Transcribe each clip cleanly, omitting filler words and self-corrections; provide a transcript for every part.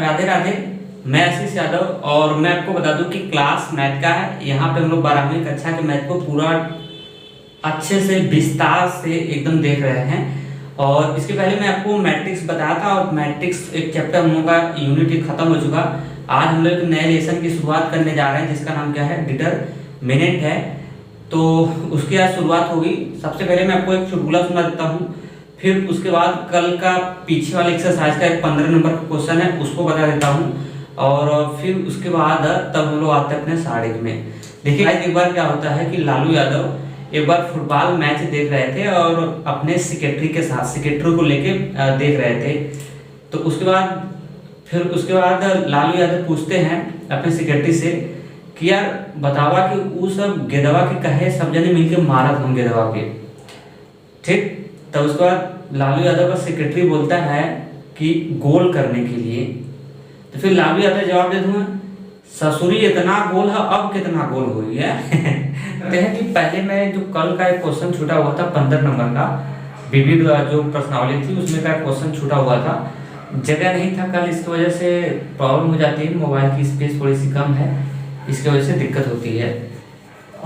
राधे राधे। मैं आशीष यादव और मैं आपको बता दूं कि क्लास मैथ का है। यहाँ पे हम लोग 12वीं कक्षा के मैथ को पूरा अच्छे से विस्तार से एकदम देख रहे हैं। और इसके पहले मैं आपको मैट्रिक्स बताया था और मैट्रिक्स एक चैप्टर हम लोग का यूनिट खत्म हो चुका। आज हम लोग एक नए लेसन की शुरुआत करने जा रहे हैं जिसका नाम क्या है, डिटरमिनेंट है। तो उसकी आज शुरुआत होगी। सबसे पहले मैं आपको एक चुटकुला सुना देता हूँ, फिर उसके बाद कल का पीछे वाले एक्सरसाइज का एक 15 नंबर का क्वेश्चन है उसको बता देता हूँ। और फिर उसके बाद तब हम लोग आते हैं अपने शारीरिक में। देखिए एक बार क्या होता है कि लालू यादव एक बार फुटबॉल मैच देख रहे थे और अपने सेक्रेटरी के साथ सेक्रेटरी को लेके देख रहे थे। तो उसके बाद लालू यादव पूछते हैं अपने सेक्रेटरी से कि यार बतावा कि वो सब गेदवा के कहे सब जने मिलके मारत हम गेदवा के, ठीक। तब उसके बाद लालू यादव का सेक्रेटरी बोलता है कि गोल करने के लिए। तो फिर लालू यादव जवाब दे दूंगा, ससुरी इतना गोल है अब कितना गोल हो गया। कहते हैं कि पहले मैं जो कल का एक क्वेश्चन छूटा हुआ था 15 नंबर का विविध जो प्रश्नावली थी उसमें का क्वेश्चन छूटा हुआ था, जगह नहीं था कल, इसकी वजह से प्रॉब्लम हो जाती है। मोबाइल की स्पेस थोड़ी सी कम है, इसकी वजह से दिक्कत होती है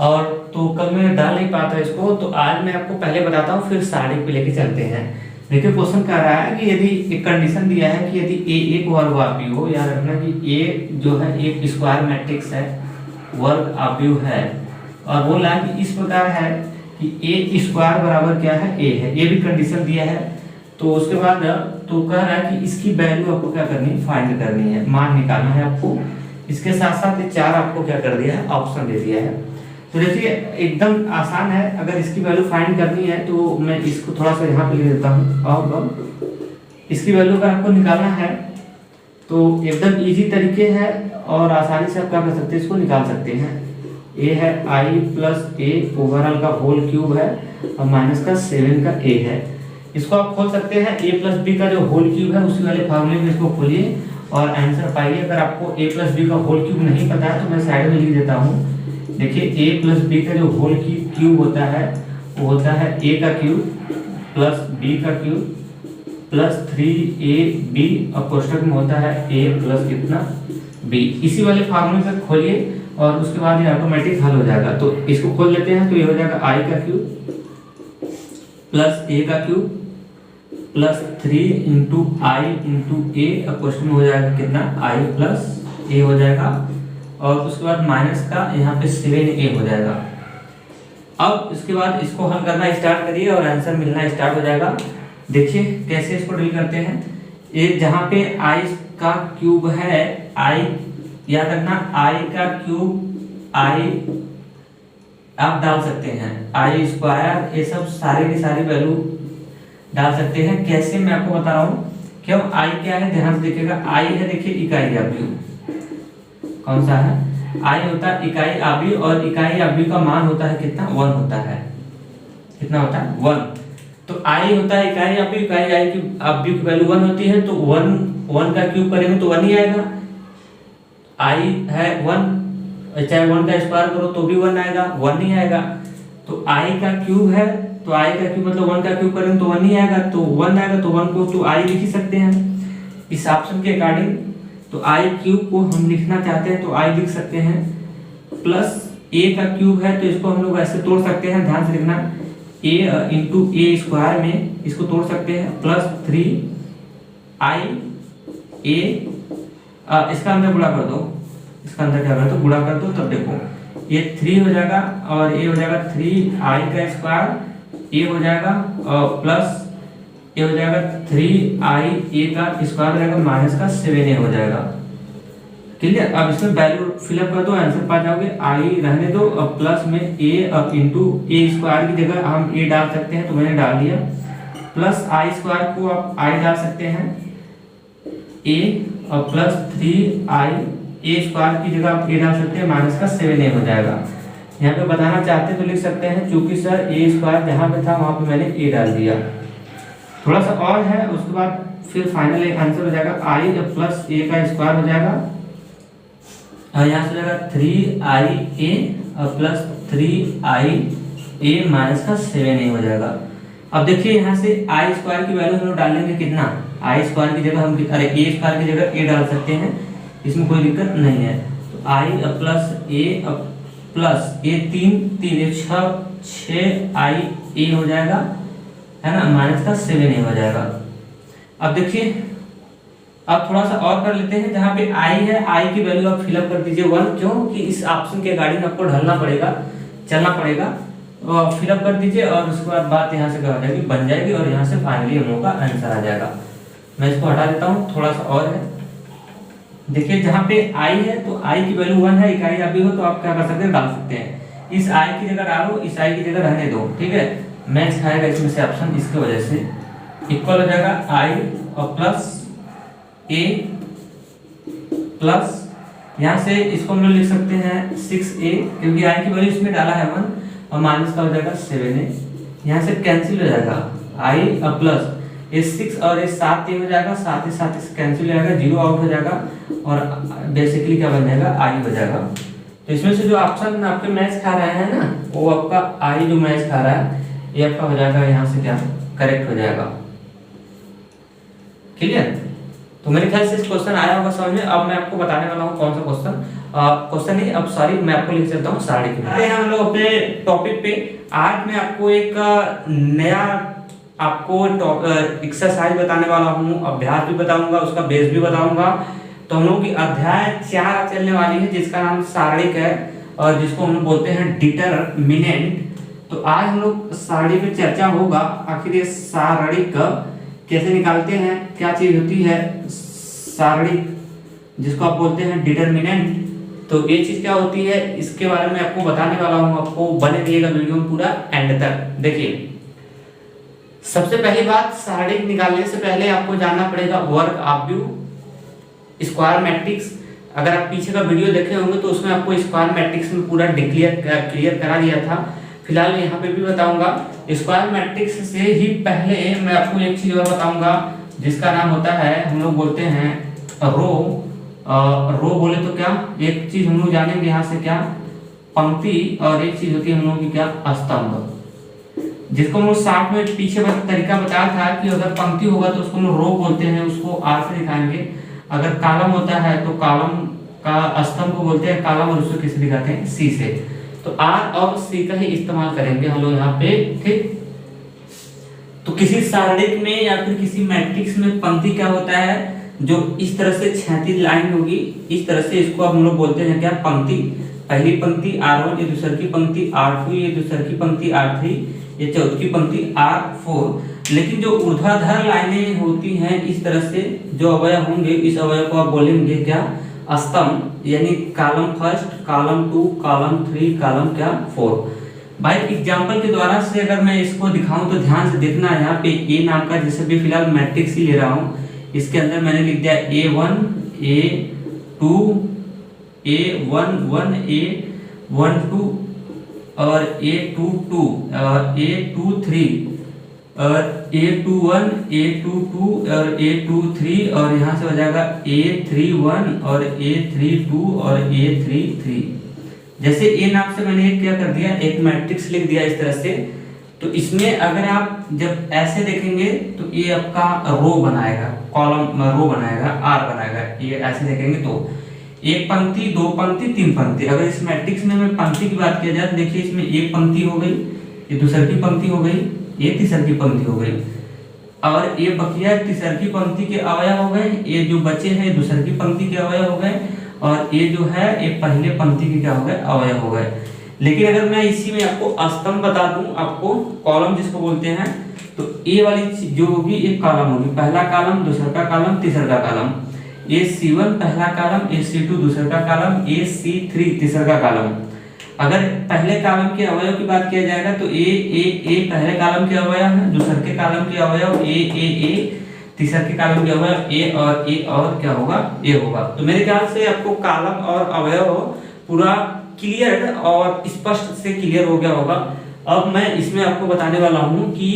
और तो कल मैं डाल नहीं पाता इसको। तो आज मैं आपको पहले बताता हूँ फिर साड़ी पे लेके चलते हैं। देखिए क्वेश्चन कह रहा है कि यदि एक कंडीशन दिया है कि यदि ए एक वर्ग आव्यूह हो, याद रखना कि ए जो है एक स्क्वायर मैट्रिक्स है, वर्ग आव्यूह है, और बोला है कि इस प्रकार है कि ए स्क्वायर बराबर क्या है, ए है, ये भी कंडीशन दिया है। तो उसके बाद तो कह रहा है कि इसकी वैल्यू आपको क्या करनी है, फाइंड करनी है, मान निकालना है आपको। इसके साथ साथ ये 4 आपको क्या कर दिया है, ऑप्शन दे दिया है। तो देखिए एकदम आसान है, अगर इसकी वैल्यू फाइंड करनी है तो मैं इसको थोड़ा सा यहाँ पे लिख देता हूँ। और इसकी वैल्यू अगर आपको निकालना है तो एकदम इजी तरीके है और आसानी से आप क्या कर सकते हैं, इसको निकाल सकते हैं। ए है आई प्लस ए ओवरऑल का होल क्यूब है और माइनस का 7 का ए है। इसको आप खोल सकते हैं, ए प्लस बी का जो होल क्यूब है उसी वाले फॉर्मूले में इसको खोलिए और आंसर पाइए। अगर आपको ए प्लस बी का होल क्यूब नहीं पता है तो मैं साइड में लिख देता हूँ। देखिए a प्लस बी का जो होल क्यूब होता है वो होता है a का क्यूब प्लस b का क्यूब प्लस 3ab और कोष्ठक में होता है a प्लस कितना b। इसी वाले फार्मूले से खोलिए और उसके बाद ये ऑटोमेटिक हल हो जाएगा। तो इसको खोल लेते हैं तो ये हो जाएगा i का क्यूब प्लस a का क्यूब प्लस 3 इंटू आई इंटू ए और क्वेश्चन में हो जाएगा कितना i प्लस a हो जाएगा और उसके बाद माइनस का यहाँ पे 7a हो जाएगा। अब इसके बाद इसको हल करना स्टार्ट करिए और आंसर मिलना स्टार्ट हो जाएगा। देखिए कैसे इसको डील करते हैं। एक जहाँ पे i का क्यूब है, i याद रखना i का क्यूब i आप डाल सकते हैं, i स्क्वायर, ये सब सारी की सारी वैल्यू डाल सकते हैं। कैसे मैं आपको बता रहा हूँ। क्यों i क्या है, ध्यान से देखिएगा, i है देखिए इकाई आव्यूह, कौन सा है, i होता है इकाई आव्यूह और इकाई आव्यूह का मान होता है कितना, 1 होता है। कितना होता है, 1। तो i होता है इकाई आव्यूह, इकाई आव्यूह की वैल्यू 1 होती है तो 1 का क्यूब करेंगे तो 1 ही आएगा। i है 1, चाहे 1 का स्क्वायर करो तो भी 1 आएगा, 1 ही आएगा। तो i का क्यूब है तो i का क्यूब मतलब 1 का क्यूब करेंगे तो 1 ही आएगा, तो 1 आएगा तो 1 को तो i लिख ही सकते हैं इस ऑप्शन के अकॉर्डिंग। तो i क्यूब को हम लिखना चाहते हैं तो i लिख सकते हैं, प्लस a का क्यूब है तो इसको हम लोग ऐसे तोड़ सकते हैं, ध्यान से लिखना, a इंटू ए स्क्वायर में इसको तोड़ सकते हैं, प्लस 3i a इसका अंदर गुणा कर दो, इसका अंदर क्या कर दो, गुणा कर दो, तब देखो ये 3 हो जाएगा और ये हो जाएगा 3i का स्क्वायर, a हो जाएगा और प्लस ये हो जाएगा 3i a का स्क्वायर हो जाएगा माइनस का 7a हो जाएगा। क्लियर। अब इसमें वैल्यू फिलअप कर दो, आंसर पा जाओगे। i रहने दो और प्लस में a अब इंटू ए स्क्वायर की जगह हम a डाल सकते हैं तो मैंने डाल दिया, प्लस i स्क्वायर को आप i डाल सकते हैं a और प्लस 3i a स्क्वायर की जगह आप a डाल सकते हैं, माइनस का 7a हो जाएगा। यहाँ पे बताना चाहते हैं तो लिख सकते हैं, चूंकि सर a स्क्वायर जहाँ पे था वहाँ पे मैंने a डाल दिया। थोड़ा सा और है, उसके बाद फिर फाइनल एक आंसर हो जाएगा i प्लस a का स्क्वायर हो जाएगा और यहाँ से हो जाएगा 3ia और प्लस 3ia माइनस का 7a हो जाएगा। अब देखिए यहाँ से i स्क्वायर की वैल्यू हम लोग डालेंगे कितना, आई स्क्वायर की जगह हम ए स्क्वायर की जगह ए डाल सकते हैं, इसमें कोई दिक्कत नहीं है। तो आई प्लस ए 6 आई ए हो जाएगा, है ना, माइनस का 7 ए हो जाएगा। अब देखिए, अब थोड़ा सा और कर लेते हैं। जहाँ पे आई है, आई की वैल्यू आप फिलअप कर दीजिए 1, क्योंकि इस ऑप्शन के अकॉर्डिंग आपको ढलना पड़ेगा, चलना पड़ेगा। फिलअप कर दीजिए और उसके बाद बात यहाँ से क्या हो जाएगी, बन जाएगी, और यहाँ से फाइनली हम लोग का आंसर आ जाएगा। मैं इसको हटा देता हूँ, थोड़ा सा और है। देखिए, जहाँ पे आई है तो आई की वैल्यू 1 है, इकाई आप भी हो तो आप क्या कर सकते हैं, डाल सकते हैं। इस आई की जगह डालो, इस आई की जगह रहने दो, ठीक है। मैच खाएगा इसमें से ऑप्शन, इसकी वजह से इक्वल हो जाएगा आई और प्लस ए प्लस, यहाँ से इसको हम लोग लिख सकते हैं 6a, क्योंकि आई की वैल्यू इसमें डाला है 1, और माइनस का हो जाएगा 7a। यहाँ से कैंसिल हो जाएगा आई और प्लस ये 6 और ये 7 हो जाएगा, साथ ही साथ इस कैंसिल हो जाएगा, 0 आउट हो जाएगा, और बेसिकली क्या बन जाएगा, आई हो जाएगा। तो इसमें से जो ऑप्शन आपके मैच खा रहा है ना, वो आपका आई जो मैच खा रहा है, ये आपका हो जाएगा, यहाँ से क्या करेक्ट हो जाएगा। क्लियर? तो मेरे ख्याल से इस क्वेश्चन आया होगा समझ में। अब मैं आपको बताने वाला हूँ कौन सा क्वेश्चन नहीं, अब सॉरी, मैं आपको लिख चलता हूँ सारणी के। हम लोग अपने टॉपिक पे आज मैं आपको एक नया आपको एक्सरसाइज बताने वाला हूँ, अभ्यास भी बताऊंगा, उसका बेस भी बताऊंगा। तो हम लोग की अध्याय 4 चलने वाली है, जिसका नाम सारणिक है, और जिसको हम लोग बोलते हैं डिटरमिनेंट। तो आज हम लोग सारणी पे चर्चा होगा, आखिर ये सारणिक कैसे निकालते हैं, क्या चीज होती है सारणिक, जिसको आप बोलते हैं डिटरमिनेंट। तो ये चीज क्या होती है, इसके बारे में आपको बताने वाला हूँ। आपको बने रहिएगा वीडियो में पूरा एंड तक। देखिए, सबसे पहली बात, सारणिक निकालने से पहले आपको जानना पड़ेगा वर्ग आव्यूह, स्क्वायर मैट्रिक्स। अगर आप पीछे का वीडियो देखे होंगे तो उसमें आपको स्क्वायर मैट्रिक्स में पूरा क्लियर करा दिया था। फिलहाल यहाँ पे भी बताऊंगा। स्क्वायर मैट्रिक्स से ही पहले मैं आपको एक चीज और बताऊंगा, जिसका नाम होता है, हम लोग बोलते हैं रो। रो बोले तो क्या, एक चीज हम लोग जानेंगे यहाँ से, क्या पंक्ति, और एक चीज होती है हम लोग की क्या, स्तंभ, जिसको हम लोग 60 में पीछे तरीका बताया था कि अगर पंक्ति होगा तो उसको हम लोग रो बोलते हैं, उसको आर से दिखाएंगे। अगर कॉलम होता है तो कॉलम का स्तंभ को बोलते हैं कॉलम, और उसको किसे दिखाते हैं, सी से। तो आर और सी का ही इस्तेमाल करेंगे हम लोग यहाँ पे, ठीक। तो किसी सारणिक में या फिर किसी मैट्रिक्स में पंक्ति क्या होता है, जो इस तरह से क्षैतिज लाइन होगी, इस तरह से, इसको हम लोग बोलते हैं क्या, पंक्ति। पहली पंक्ति R1, ये दूसरी की पंक्ति R2, ये दूसरी की पंक्ति R3, ये चौथी की पंक्ति R4। लेकिन जो ऊर्ध्वाधर लाइनें होती हैं इस तरह से, जो अवयव होंगे, इस अवयव को आप बोलेंगे क्या, स्तंभ, यानी column first, column 2, column 3, column क्या 4। भाई एग्जांपल के द्वारा से अगर मैं इसको दिखाऊं तो ध्यान से देखना। यहाँ पे ए नाम का, जैसे भी फिलहाल मैट्रिक्स ही ले रहा हूँ, इसके अंदर मैंने लिख दिया A1, A2, A11, A12 और A22 और A23 और A21, A22 और A23, और यहाँ से हो जाएगा A31 और A32 और A33। जैसे ए नाम से मैंने क्या कर दिया, एक मैट्रिक्स लिख दिया इस तरह से। तो इसमें अगर आप जब ऐसे देखेंगे तो ये आपका रो बनाएगा, कॉलम रो बनाएगा, आर बनाएगा। ये ऐसे देखेंगे तो एक पंक्ति, दो पंक्ति, तीन पंक्ति। अगर इस मैट्रिक्स में मैं पंक्ति की बात किया जाए तो देखिए, इसमें एक पंक्ति हो गई, ये दूसरी की पंक्ति हो गई, ये तीसरी की पंक्ति हो गई, और ये बकिया तीसरी की पंक्ति के अवयव हो गए। ये जो बचे हैं दूसरी की पंक्ति के अवयव हो गए, और ये जो है ये पहले पंक्ति के क्या हो गए, अवयव हो गए। लेकिन अगर मैं इसी में आपको स्तंभ बता दूं, आपको कॉलम जिसको बोलते हैं, तो ये वाली जो होगी एक कॉलम होगी, पहला कॉलम, दूसरा का कॉलम, तीसरा का कॉलम। AC1 पहला कॉलम, AC2 दूसरा का कॉलम, AC3 तीसरा का कॉलम। अगर पहले कॉलम के अवयव की बात किया जाएगा तो A पहले कॉलम के अवयव है, दूसरे के कॉलम के अवयव A, तीसरे के कॉलम के अवयव A और क्या होगा, A होगा। तो मेरे ख्याल से आपको कॉलम और अवयव पूरा क्लियर और स्पष्ट से क्लियर हो गया होगा। अब मैं इसमें आपको बताने वाला हूँ कि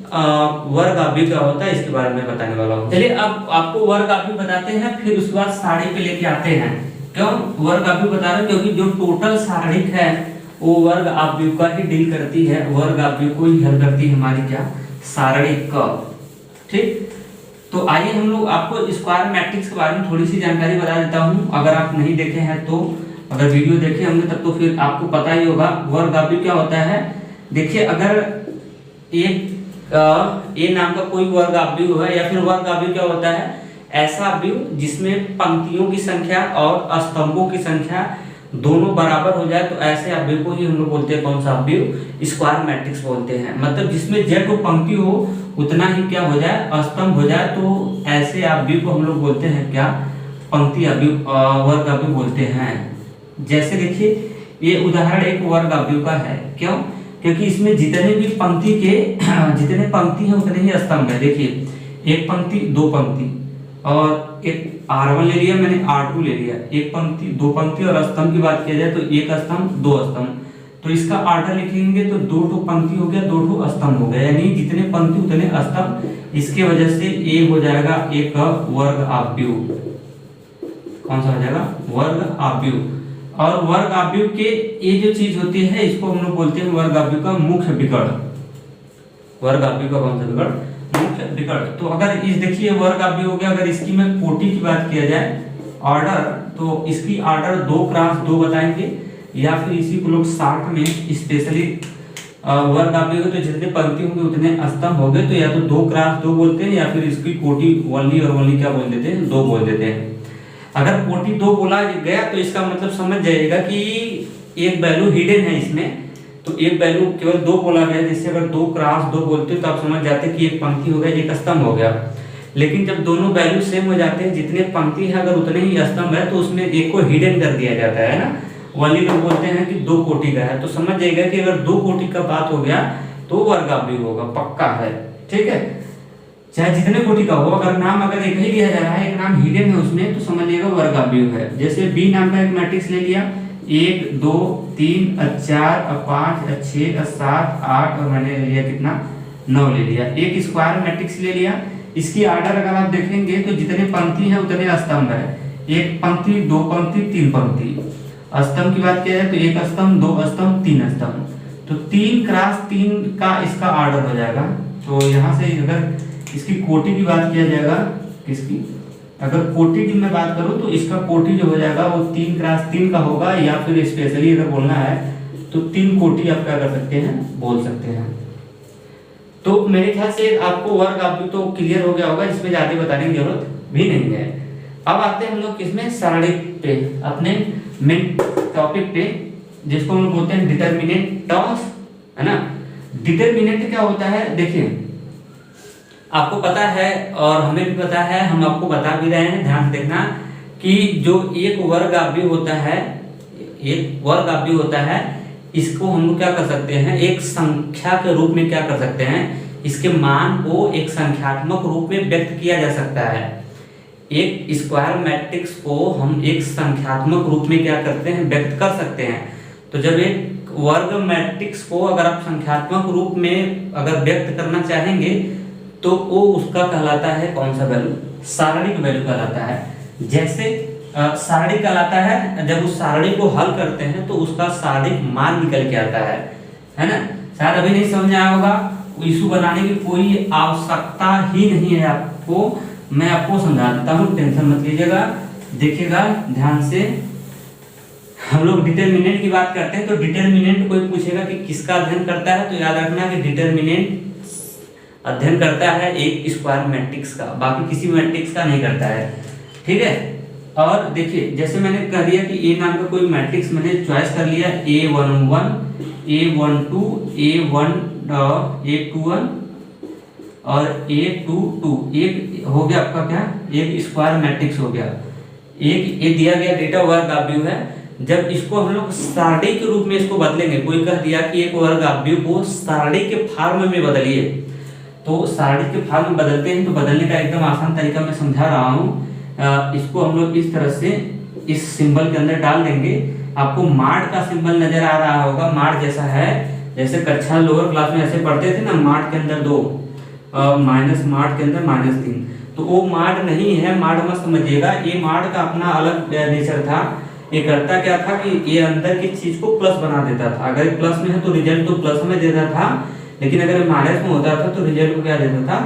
वर्ग आव्यूह क्या होता है, इसके बारे में बताने वाला हूँ। चलिए अब आपको वर्ग आव्यूह बताते हैं, फिर उसके बाद सारणी पे लेके आते हैं। क्यों वर्ग आव्यूह बता रहे हैं, क्योंकि जो टोटल सारणिक है वो वर्ग आव्यूह का ही डील करती है, वर्ग आव्यूह को ही हल करती है हमारी क्या, सारणिक का। ठीक, तो आइए हम लोग आपको स्क्वायर मैट्रिक्स के बारे में थोड़ी सी जानकारी बता देता हूँ। अगर आप नहीं देखे हैं तो, अगर वीडियो देखे होंगे तब तो फिर आपको पता ही होगा वर्ग आव्यूह क्या होता है। देखिए, अगर एक ए नाम का कोई वर्ग आव्यूह है, या फिर वर्ग आव्यूह क्या होता है, ऐसा आव्यूह जिसमें पंक्तियों की संख्या और स्तंभों की संख्या दोनों बराबर हो जाए, तो ऐसे आव्यूह को ही हम लोग बोलते हैं कौन सा आव्यूह, स्क्वायर मैट्रिक्स बोलते हैं। मतलब जिसमें z को पंक्ति हो उतना ही क्या हो जाए, स्तंभ हो जाए, तो ऐसे आव्यूह को हम लोग बोलते हैं क्या, पंक्ति आव्यूह, वर्ग आव्यूह बोलते हैं। जैसे देखिए, ये उदाहरण एक वर्ग आव्यूह का है। क्यों? क्योंकि इसमें जितने भी पंक्ति के जितने पंक्ति हैं उतने ही स्तंभ है। देखिए, एक पंक्ति, दो पंक्ति, और एक R1 ले लिया मैंने, R2 ले लिया, एक पंक्ति, दो पंक्ति, और स्तंभ की बात किया जाए तो एक स्तंभ, दो स्तंभ। तो इसका ऑर्डर लिखेंगे तो दो ठो पंक्ति हो गया, दो ठो स्तंभ हो गया, यानी जितने पंक्ति उतने स्तंभ। इसके वजह से ये हो जाएगा एक वर्ग आव्यूह। कौन सा हो जाएगा, वर्ग आव्यूह। और वर्ग आव्यूह के ये जो चीज होती है इसको हम लोग बोलते हैं वर्ग आव्यूह का मुख्य विकर्ण। वर्ग आव्यूह का कौन सा विकर्ण, मुख्य विकर्ण। तो अगर इस देखिए वर्ग आव्यूह हो गया, अगर इसकी मैं कोटि की बात किया जाए, ऑर्डर, तो इसकी ऑर्डर 2x2 बताएंगे, या फिर इसी को लोग शॉर्ट में स्पेशली वर्ग आव्यूह तो जितने पंक्ति होंगे उतने स्तंभ हो गए, तो या तो 2x2 बोलते हैं, या फिर इसकी कोटि वनली और वनली क्या बोल देते हैं, 2 बोल देते हैं। अगर कोटि 2 बोला गया तो इसका मतलब समझ जाइएगा कि एक वैल्यू हिडन है इसमें, तो एक वैल्यू केवल 2 बोला गया। जैसे अगर 2x2 बोलते हो तो आप समझ जाते कि एक पंक्ति हो गया, एक स्तंभ हो गया। लेकिन जब दोनों वैल्यू सेम हो जाते हैं, जितने पंक्ति है अगर उतने ही स्तंभ है, तो उसमें एक को हिडन कर दिया जाता है ना। वली लोग बोलते हैं कि 2 कोटि का है, तो समझ जाइएगा कि अगर 2 कोटि का बात हो गया तो वर्ग आव्यूह होगा, पक्का है। ठीक है, चाहे जितने कोटि का हो, अगर नाम अगर एक ही लिया जा रहा है, एक नाम हिडन है उसमें, तो समझिएगा वर्ग आव्यूह है। जैसे बी नाम का एक मैट्रिक्स ले लिया, 1 2 3 4 5 6 7 8, और मैंने लिया कितना, 9 ले लिया। एक स्क्वायर मैट्रिक्स ले लिया, इसकी ऑर्डर अगर आप देखेंगे तो जितने पंक्ति है उतने स्तंभ है। एक पंक्ति, दो पंक्ति, तीन पंक्ति। स्तंभ की बात किया जाए तो एक स्तंभ, दो स्तंभ, तीन स्तंभ, तो 3x3 का इसका ऑर्डर हो जाएगा। तो यहाँ से अगर इसकी कोटि की बात किया जाएगा, किसकी, अगर कोटि की मैं बात करूं तो इसका कोटि जो हो जाएगा वो 3x3 का होगा, या फिर स्पेशली अगर बोलना है तो 3 कोटि आप क्या कर सकते हैं, बोल सकते हैं। तो मेरे ख्याल से आपको वर्ग आव्यूह तो क्लियर हो गया होगा, इसमें ज्यादा बताने की जरूरत भी नहीं है। अब आते हैं हम लोग किसमें, सरणी पे, अपने मेन टॉपिक पे, जिसको हम बोलते हैं डिटर्मिनेंट टर्म्स, है ना। डिटर्मिनेंट क्या होता है, देखिए आपको पता है और हमें भी पता है, हम आपको बता भी रहे हैं, ध्यान से देखना कि जो एक वर्ग आव्यूह होता है, एक वर्ग आव्यूह होता है, इसको हम लोग क्या कर सकते हैं, एक संख्या के रूप में क्या कर सकते हैं, इसके मान को एक संख्यात्मक रूप में व्यक्त किया जा सकता है। एक स्क्वायर मैट्रिक्स को हम एक संख्यात्मक रूप में क्या करते हैं, व्यक्त कर सकते हैं। तो जब एक वर्ग मैट्रिक्स को अगर आप संख्यात्मक रूप में अगर व्यक्त करना चाहेंगे तो वो उसका कहलाता है कौन सा वैल्यू, सारणिक वैल्यू कहलाता है। जैसे सारणी कहलाता है, जब उस सारणी को हल करते हैं तो उसका सारणिक मान निकल के आता है ना। शायद अभी नहीं समझ आया होगा, इशू बनाने की कोई आवश्यकता ही नहीं है आपको, मैं आपको समझा देता हूँ, टेंशन मत लीजिएगा। देखिएगा ध्यान से, हम लोग डिटर्मिनेंट की बात करते हैं तो डिटर्मिनेंट कोई पूछेगा कि किसका अध्ययन करता है, तो याद रखना कि डिटर्मिनेंट अध्ययन करता है एक स्क्वायर मैट्रिक्स का, बाकी किसी मैट्रिक्स का नहीं करता है। ठीक है, और देखिए जैसे मैंने कह दिया कि ए नाम का कोई मैट्रिक्स मैंने चॉइस कर लिया, A11 A12 A21 और A22, एक हो गया आपका क्या, एक स्क्वायर मैट्रिक्स हो गया। एक ये दिया गया डेटा वर्ग आव्यूह है। जब इसको हम लोग सारणी के रूप में इसको बदलेंगे, कोई कह दिया कि एक वर्ग आव्यूह को सारणी के फॉर्म में बदलिए, तो सारणी के फॉर्म में बदलते हैं तो बदलने का एकदम आसान तरीका मैं समझा रहा हूँ। इसको हम लोग इस तरह से इस सिंबल के अंदर डाल देंगे। आपको मार्ड का सिंबल नजर आ रहा होगा, मार्ड जैसा है, जैसे कक्षा लोअर क्लास में ऐसे पढ़ते थे ना, मार्ड के अंदर 2 माइनस मार्ड के अंदर -3, तो वो मार्ड नहीं है, मार्ड मत समझिएगा। ये मार्ड का अपना अलग नेचर था। ये करता क्या था कि ये अंदर की चीज को प्लस बना देता था। अगर ये प्लस में है तो रिजल्ट तो प्लस में देता था, लेकिन अगर माइनस में होता था तो रिजल्ट को क्या देता था,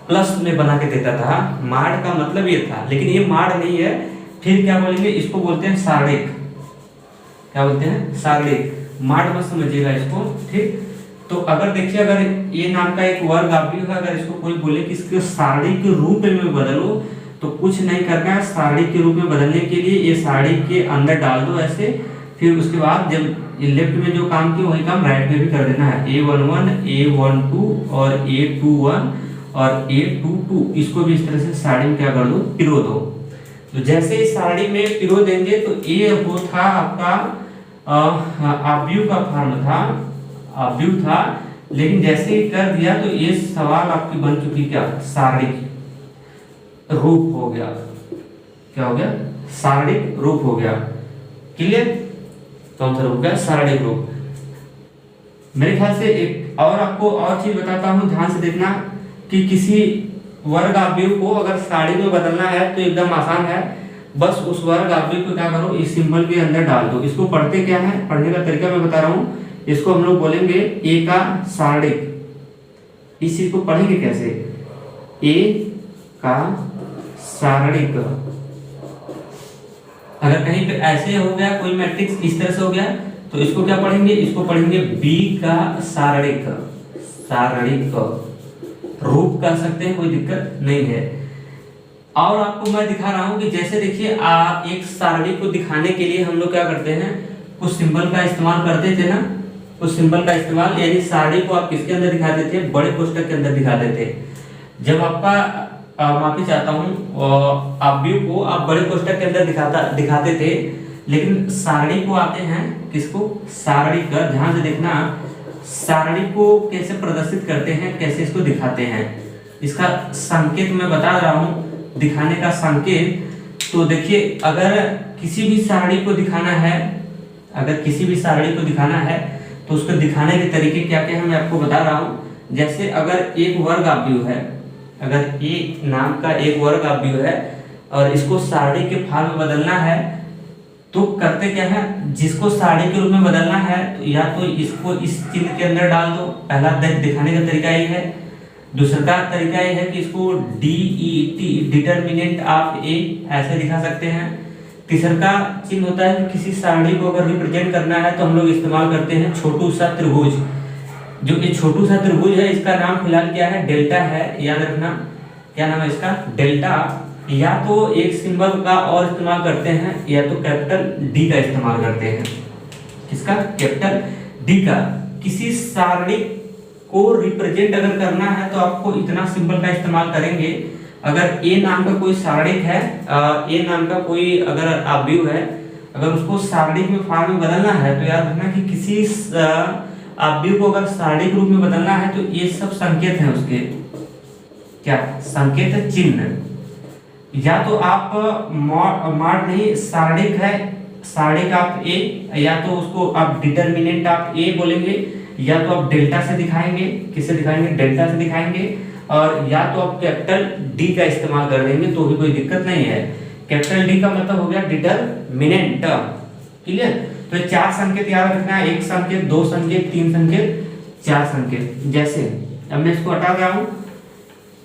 प्लस में बना के देता था। माड का मतलब ये था, लेकिन ये माड नहीं है। फिर क्या बोलेंगे, इसको बोलते हैं सारणिक। क्या बोलते हैं, सारणिक। माड मत समझिएगा इसको, ठीक। तो अगर देखिए, अगर ये नाम का एक वर्ग अवयव है, अगर इसको कोई बोले कि इसके सारणी के रूप में बदलो, तो कुछ नहीं करना है। सारणी के रूप में बदलने के लिए ये सारणी के अंदर डाल दो ऐसे, फिर उसके बाद जब लेफ्ट में जो काम किया वही काम राइट में भी कर देना है। A11, A12 और A21 और A22, इसको भी इस तरह से सारणी में क्या कर दो, पिरो दो। तो जैसे इस सारणी में पिरो देंगे तो ये वो था आपका अवयव का फॉर्म था, अवयव था। लेकिन जैसे ही कर दिया तो ये सवाल आपकी बन चुकी क्या, सारणिक रूप हो गया। क्या हो गया, सारणिक रूप हो गया। क्लियर, कौन सा रूप गया, सारणिक रूप। मेरे ख्याल से एक और आपको और चीज बताता हूं, ध्यान से देखना कि किसी वर्ग अवयव को अगर सारणी में बदलना है तो एकदम आसान है। बस उस वर्ग अवयव को क्या करो, इस सिंबल के अंदर डाल दो। इसको पढ़ते क्या है, पढ़ने का तरीका मैं बता रहा हूं। इसको हम लोग बोलेंगे ए का सारणिक। इस चीज को पढ़ेंगे कैसे, ए का सारणिक। अगर कहीं पे ऐसे हो गया कोई मैट्रिक्स इस तरह से हो गया तो इसको क्या पढ़ेंगे, इसको पढ़ेंगे बी का सारणिक। सारणिक रूप कह सकते हैं, कोई दिक्कत नहीं है। और आपको मैं दिखा रहा हूं कि जैसे देखिए एक सारणी को दिखाने के लिए हम लोग क्या करते हैं, कुछ सिंबल का इस्तेमाल करते थे ना, कुछ सिंबल का इस्तेमाल। यानी सारणी को आप किसके अंदर दिखाते थे, बड़े कोष्ठक के अंदर दिखाते थे। जब आपका माफी चाहता हूँ अवयव को आप बड़े कोष्ठक के अंदर दिखाते थे, लेकिन सारणी को आते हैं किसको, सारणी का। ध्यान से देखना, सारणी को कैसे प्रदर्शित करते हैं, कैसे इसको दिखाते हैं, इसका संकेत मैं बता रहा हूँ, दिखाने का संकेत। तो देखिए, अगर किसी भी सारणी को दिखाना है, अगर किसी भी सारणी को दिखाना है तो उसको दिखाने के तरीके क्या क्या है मैं आपको बता रहा हूँ। जैसे अगर एक वर्ग अवयव है, अगर ए नाम का एक वर्ग अवयव है और इसको सारणी के फॉर्म में बदलना है तो करते क्या है, जिसको सारणी के रूप में बदलना है तो या तो इसको इस चिन्ह के अंदर डाल दो। पहला दिखाने का तरीका ये है। दूसरा तरीका ये है कि इसको DET डिटर्मिनेंट ऑफ ए ऐसे दिखा सकते हैं। तीसरा चिन्ह होता है कि किसी सारणी को अगर रिप्रेजेंट करना है तो हम लोग इस्तेमाल करते हैं छोटू सा त्रिभुज। जो कि छोटू सा त्रिभुज है, इसका नाम फिलहाल क्या है, डेल्टा है। याद रखना, क्या नाम है इसका, डेल्टा। या तो एक सिंबल का और इस्तेमाल करते हैं या तो कैपिटल D का इस्तेमाल करते हैं। किसका, कैपिटल D का। किसी सारणी को रिप्रेजेंट अगर करना है तो आपको इतना सिंबल का इस्तेमाल करेंगे। अगर ए नाम का कोई सारणिक है, ए नाम का कोई अगर अवयव है, अगर उसको सारणिक में फॉर्म में बदलना है तो याद रखना कि किसी अवयव को अगर सारणिक रूप में बदलना है तो ये सब संकेत हैं उसके, क्या संकेत है, चिन्ह। या तो आप माड नहीं, सारणिक है, सारणिक आप ए, या तो उसको आप डिटर्मिनेंट आप ए बोलेंगे, या तो आप डेल्टा से दिखाएंगे। किससे दिखाएंगे, डेल्टा से दिखाएंगे। और या तो आप कैपिटल D का इस्तेमाल कर देंगे तो भी कोई दिक्कत नहीं है। कैपिटल D का मतलब हो गया डिटर्मिनेंट। क्लियर, तो चार संकेत याद रखना है, एक संकेत, दो संकेत, तीन संकेत, चार संकेत। जैसे अब मैं इसको हटा रहा हूं,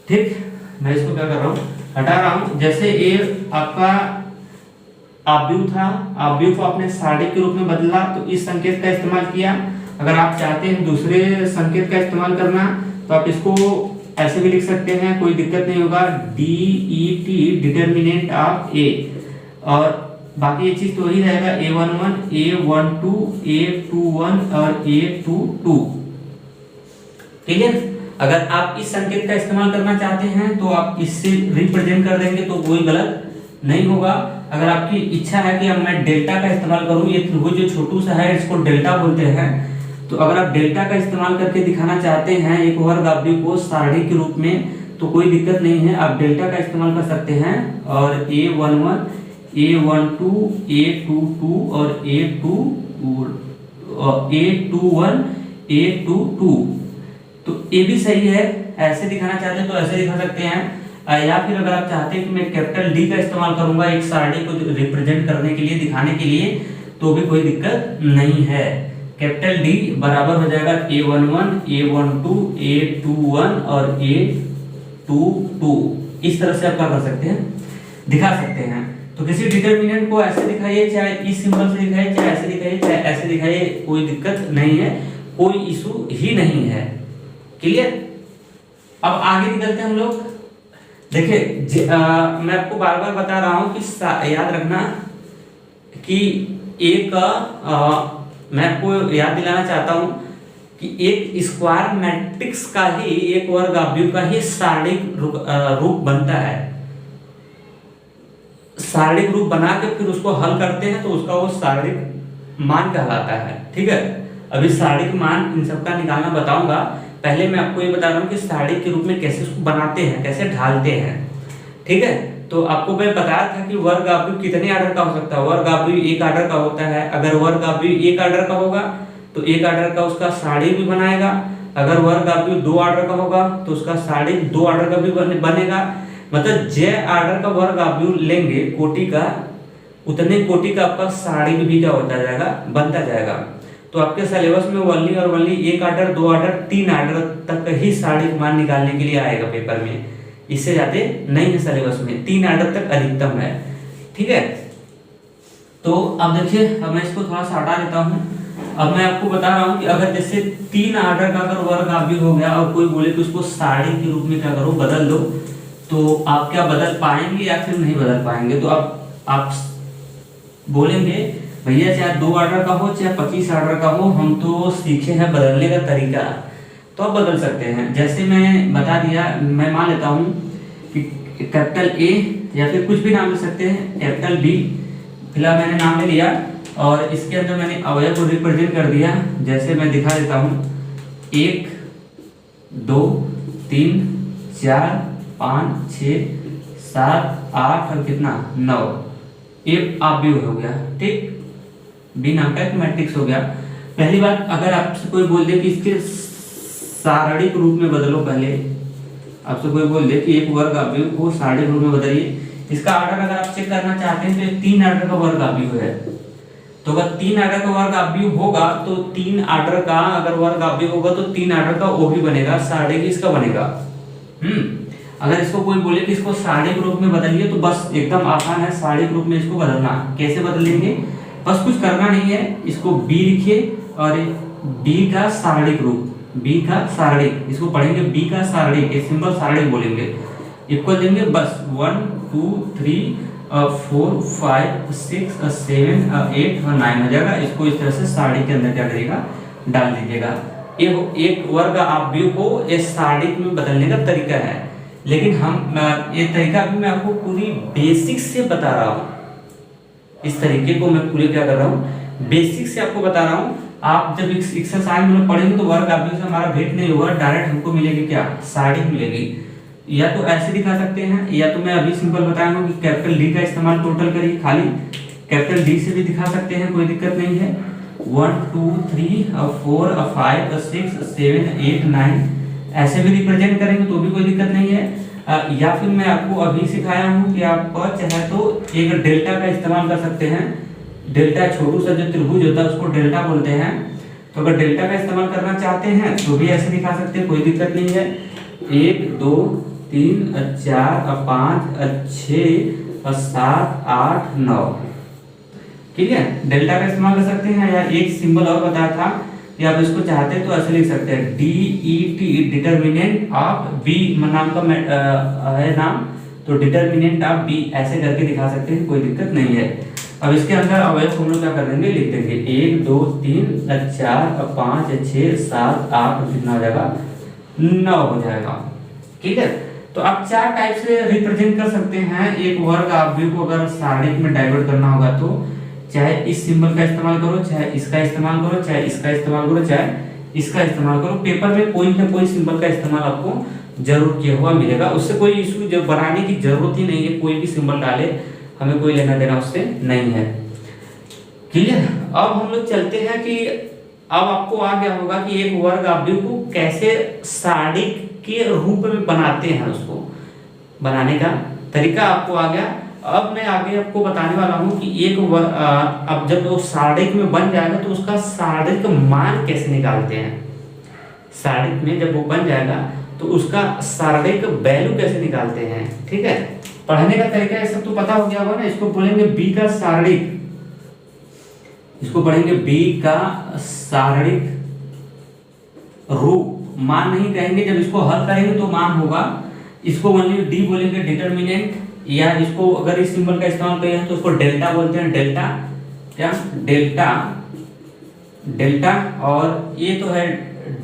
ठीक, मैं इसको क्या कर रहा हूं, हटा रहा हूं। जैसे ये आपका अवयव था, अवयव को आपने सारणी के रूप में बदला तो इस संकेत का इस्तेमाल किया। अगर आप चाहते हैं दूसरे संकेत का इस्तेमाल करना तो आप इसको ऐसे भी लिख सकते हैं, कोई दिक्कत नहीं होगा, DET डिटर्मिनेंट ऑफ ए। और बाकी ये चीज तो वही रहेगा, A11, A12, A21 और A22। ठीक है, अगर आप इस संकेत का इस्तेमाल करना चाहते हैं तो आप इससे रिप्रेजेंट कर देंगे तो कोई गलत नहीं होगा। अगर आपकी इच्छा है कि अब मैं डेल्टा का इस्तेमाल करूं, ये त्रिभुज जो छोटू सा है इसको डेल्टा बोलते हैं, तो अगर आप डेल्टा का इस्तेमाल करके दिखाना चाहते हैं एक वर्ग अवयव को सारणी के रूप में तो कोई दिक्कत नहीं है, आप डेल्टा का इस्तेमाल कर सकते हैं। और A11, A12, A22 और A21, A22, तो ये भी सही है। ऐसे दिखाना चाहते हैं तो ऐसे दिखा सकते हैं, या फिर अगर आप चाहते हैं कि मैं कैपिटल D का इस्तेमाल करूंगा एक सारणी को रिप्रेजेंट करने के लिए, दिखाने के लिए, तो भी कोई दिक्कत नहीं है। कैपिटल D बराबर हो जाएगा A11, A12, A21 और A22। 2 2 इस तरह से आप क्या कर सकते हैं, दिखा सकते हैं। तो किसी डिटरमिनेंट को ऐसे दिखाइए, चाहे इस सिंबल से दिखाइए, चाहे ऐसे दिखाइए, चाहे ऐसे दिखाइए, कोई दिक्कत नहीं है, कोई इशू ही नहीं है। क्लियर। अब आगे निकलते हैं हम लोग। देखिए मैं आपको बार बार बता रहा हूं कि याद रखना कि एक मैं आपको याद दिलाना चाहता हूं कि एक स्क्वायर मैट्रिक्स का ही, एक वर्ग आव्यूह का ही सारणिक रूप बनता है। सारणिक रूप बना के फिर उसको हल करते हैं तो उसका वो सारणिक मान कहलाता है। ठीक है, अभी सारणिक मान इन सबका निकालना बताऊंगा। पहले मैं आपको ये बता रहा हूँ कि सारणिक के रूप में कैसे उसको बनाते हैं, कैसे ढालते हैं। ठीक है, तो आपको मैं बताया था कि वर्ग आव्यूह कितने आर्डर का हो सकता है। वर्ग आव्यूह एक आर्डर का होता है। अगर वर्ग आव्यूह एक आर्डर का होगा तो एक आर्डर का उसका सारणिक भी बनाएगा। अगर वर्ग आव्यूह दो आर्डर का होगा तो उसका सारणिक दो आर्डर का भी बनेगा। मतलब j आर्डर का वर्ग आव्यूह लेंगे कोटि का, उतने कोटि का आपका सारणिक भी क्या होता जाएगा, बनता जाएगा। तो आपके सिलेबस में ओनली और ओनली एक आर्डर, दो आर्डर, तीन आर्डर तक ही सारणिक मान निकालने के लिए आएगा पेपर में। इससे ज्यादा नहीं है सिलेबस में, तीन आर्डर तक अधिकतम है। ठीक है, तो अब देखिए, अब मैं इसको थोड़ा सा हटा देता हूँ। अब मैं आपको बता रहा हूँ कि अगर जैसे तीन आर्डर का अगर वर्ग आव्यूह हो गया और कोई बोले कि उसको सारणिक के रूप में क्या करो, बदल दो, तो आप क्या बदल पाएंगे या फिर नहीं बदल पाएंगे। तो आप बोलेंगे भैया चाहे दो आर्डर का हो चाहे 25 आर्डर का हो, हम तो सीखे हैं बदलने का तरीका, तो आप बदल सकते हैं। जैसे मैं बता दिया, मैं मान लेता हूँ कि कैपिटल ए या फिर कुछ भी नाम ले सकते हैं, कैपिटल बी फिलहाल मैंने नाम ले लिया और इसके अंदर मैंने अवयव को रिप्रेजेंट कर दिया। जैसे मैं दिखा देता हूँ 1 2 3 4 5 6 7 8 और कितना 9, एक आव्यूह हो गया। ठीक, बी नाम का एक मैट्रिक्स हो गया। पहली बात, अगर आपसे कोई बोल दे कि इसके सारणिक रूप में बदलो, पहले आपसे कोई बोल दे कि एक वर्ग आव्यूह को सारणिक रूप में बदलिए, इसका आर्डर अगर आप चेक करना चाहते हैं तो ये तीन आर्डर का वर्ग आव्यूह है। तो अगर तीन आर्डर का वर्ग आव्यूह होगा तो तीन आर्डर का अगर वर्ग आव्यूह होगा तो तीन आर्डर का वो भी बनेगा, सारणिक इसका बनेगा। अगर इसको कोई बोले कि इसको सारणिक रूप में बदलिए तो बस एकदम आसान है सारणिक रूप में इसको बदलना। कैसे बदलेंगे, बस कुछ करना नहीं है, इसको b लिखिए और b का सारणिक रूप, b का सारणिक, इसको पढ़ेंगे b का सारणिक, एक सिंपल सारणिक बोलेंगे, इक्वल देंगे बस 1 2 3 4 5 6 7 8 और 9 हो जाएगा। इसको इस तरह से सारणिक के अंदर क्या करिएगा, डाल दीजिएगा। ये एक वर्ग आव्यूह को इस सारणिक में बदलने का तरीका है। लेकिन हम ये तरीका भी मैं आपको पूरी बेसिक से बता रहा हूँ, इस तरीके को मैं पूरे क्या कर रहा हूँ, बेसिक से आपको बता रहा हूँ। आप जब एक्सरसाइज में पढ़ेंगे तो वर्ग आव्यूह से हमारा भेंट नहीं होगा, डायरेक्ट हमको मिलेगी क्या, सारणिक मिलेगी। या तो ऐसे दिखा सकते हैं, या तो मैं अभी सिंपल बताऊंगा कि कैपिटल डी का इस्तेमाल टोटल करिए, खाली कैपिटल डी से भी दिखा सकते हैं, कोई दिक्कत नहीं है। 1 2 3 4 5 6 7 8 9 ऐसे भी रिप्रेजेंट करेंगे तो भी कोई दिक्कत नहीं है। या फिर मैं आपको अभी सिखाया हूँ कि आप चाहे तो एक डेल्टा का इस्तेमाल कर सकते हैं। डेल्टा छोटू सा जो त्रिभुज होता है उसको डेल्टा बोलते हैं। तो अगर डेल्टा का इस्तेमाल करना चाहते हैं तो भी ऐसे दिखा सकते हैं, कोई दिक्कत नहीं है। 1 2 3 4 5 6 7 8 9, ठीक है, डेल्टा का इस्तेमाल कर सकते हैं। या एक सिंबल और बताया था कि आप इसको चाहते हैं तो ऐसे लिख सकते हैं, DET डिटरमिनेंट ऑफ बी नाम का है नाम, तो डिटरमिनेंट ऑफ बी ऐसे करके दिखा सकते हैं, कोई दिक्कत नहीं है। अब इसके अंदर अवयव हम लोग क्या कर देंगे, लिख देंगे 1 2 3 4 5 6 7 8 कितना हो जाएगा, 9 हो जाएगा। ठीक है, तो आप चार टाइप से रिप्रेजेंट कर सकते हैं एक वर्ग आव्यूह को। अगर सारणिक में डाइवर्ट करना होगा तो चाहे इस सिंबल का इस्तेमाल करो, चाहे इसका इस्तेमाल करो, चाहे इसका इस्तेमाल करो, चाहे इसका इस्तेमाल करो। पेपर में कोई ना कोई सिंबल का इस्तेमाल आपको जरूर किया हुआ मिलेगा, उससे कोई इशू जब बनाने की जरूरत ही नहीं है। कोई भी सिंबल डाले, हमें कोई लेना देना उससे नहीं है। क्लियर। अब हम लोग चलते हैं कि अब आपको आ गया होगा कि एक वर्ग आव्यूह को कैसे सारणिक के रूप में बनाते हैं, उसको बनाने का तरीका आपको आ गया। अब मैं आगे आपको बताने वाला हूं कि एक अब जब वो सारणिक में बन जाएगा तो उसका सारणिक मान कैसे निकालते हैं। सारणिक में जब वो बन जाएगा तो उसका सारणिक वैल्यू कैसे निकालते हैं। ठीक है, पढ़ने का तरीका ये सब तो पता हो गया होगा ना। इसको बोलेंगे बी का सारणिक, इसको पढ़ेंगे बी का सारणिक रूप, मान नहीं कहेंगे, जब इसको हल करेंगे तो मान होगा। इसको ओनली डी बोलेंगे डिटरमिनेंट, या इसको अगर इस सिंबल का इस्तेमाल करें तो उसको डेल्टा बोलते हैं, डेल्टा क्या डेल्टा डेल्टा। और ये तो है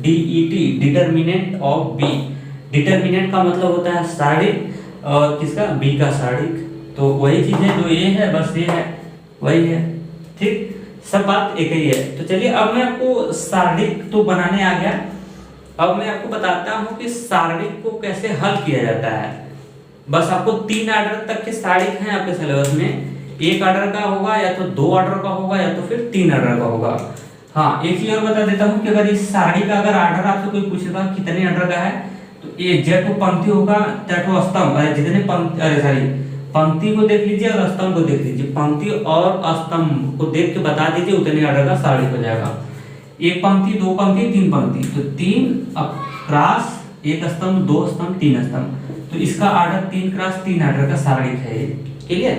DET determinant of b. Determinant का मतलब होता है सारणिक और किसका बी का सारणिक। तो वही चीज है जो ये है, बस ये है वही है। ठीक, सब बात एक ही है। तो चलिए अब मैं आपको सारणिक तो बनाने आ गया, अब मैं आपको बताता हूँ कि सारणिक को कैसे हल किया जाता है। बस आपको 3 ऑर्डर तक के सारणिक हैं आपके सिलेबस में, 1 ऑर्डर का होगा या तो 2 ऑर्डर का होगा या तो फिर 3 ऑर्डर का होगा। हाँ, एक चीज और बता देता हूँ कि अगर इस सारणी का अगर ऑर्डर आपसे कोई पूछेगा कितने ऑर्डर का है, तो ये जेठो पंक्ति होगा, तेठो स्तंभ, जितने पंक्ति, अरे सॉरी, पंक्ति को देख लीजिए और स्तंभ को देख लीजिए, पंक्ति और स्तंभ को देख के बता दीजिए, उतने ऑर्डर का सारणी हो जाएगा। 1 पंक्ति, 2 पंक्ति, 3 पंक्ति, तो 3 क्रॉस 1 स्तंभ, 2 स्तंभ, 3 स्तंभ, तो इसका ऑर्डर 3 क्रॉस 3 ऑर्डर का सारणी है। ठीक है,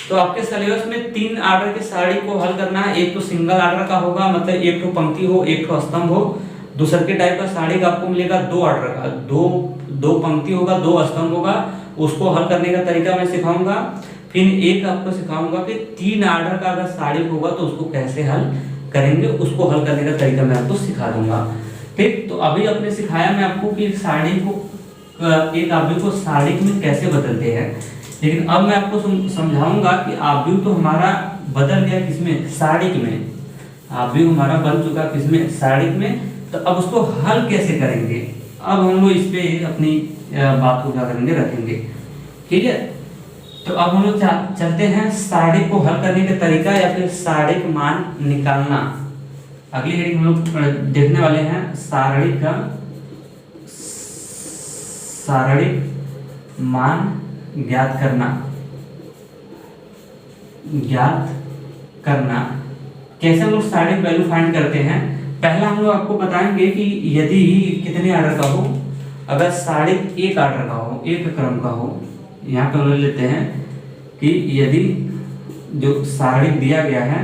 तो आपके सिलेबस में 3 ऑर्डर के सारणी को हल करना है। एक तो सिंगल ऑर्डर का होगा, मतलब एक तो पंक्ति हो, एक तो स्तंभ हो। दूसरे के टाइप का सारणी आपको मिलेगा 2 ऑर्डर का, दो पंक्ति होगा, 2 स्तंभ होगा। उसको हल करने का तरीका मैं सिखाऊंगा। फिर एक आपको सिखाऊंगा कि 3 ऑर्डर का अगर सारणी होगा तो उसको कैसे हल करेंगे, उसको हल करने का तरीका मैं आपको सिखा दूंगा। ठीक, तो अभी आपने सिखाया मैं आपको कि सारणी को, एक आव्यूह को सारणिक में कैसे बदलते हैं, लेकिन अब मैं आपको समझाऊंगा कि आव्यूह तो हमारा बदल गया किसमें, सारणिक में। आव्यूह हमारा बन चुका किसमें, सारणिक में। तो अब उसको हल कैसे करेंगे, अब हम लोग इस पे अपनी बात को क्या करेंगे, रखेंगे। ठीक है, तो अब हम लोग चलते हैं सारणिक को हल करने का तरीका या फिर सारणिक मान निकालना। अगली हेडिंग हम लोग देखने वाले हैं सारणिक का, सारणिक मान ज्ञात करना। ज्ञात करना कैसे हम लोग सारणिक वैल्यू फाइंड करते हैं। पहला हम लोग आपको बताएंगे कि यदि कितने ऑर्डर का हो, अगर सारणिक 1 ऑर्डर का हो, 1 क्रम का हो, यहाँ पे हम लेते हैं कि यदि जो सारणिक दिया गया है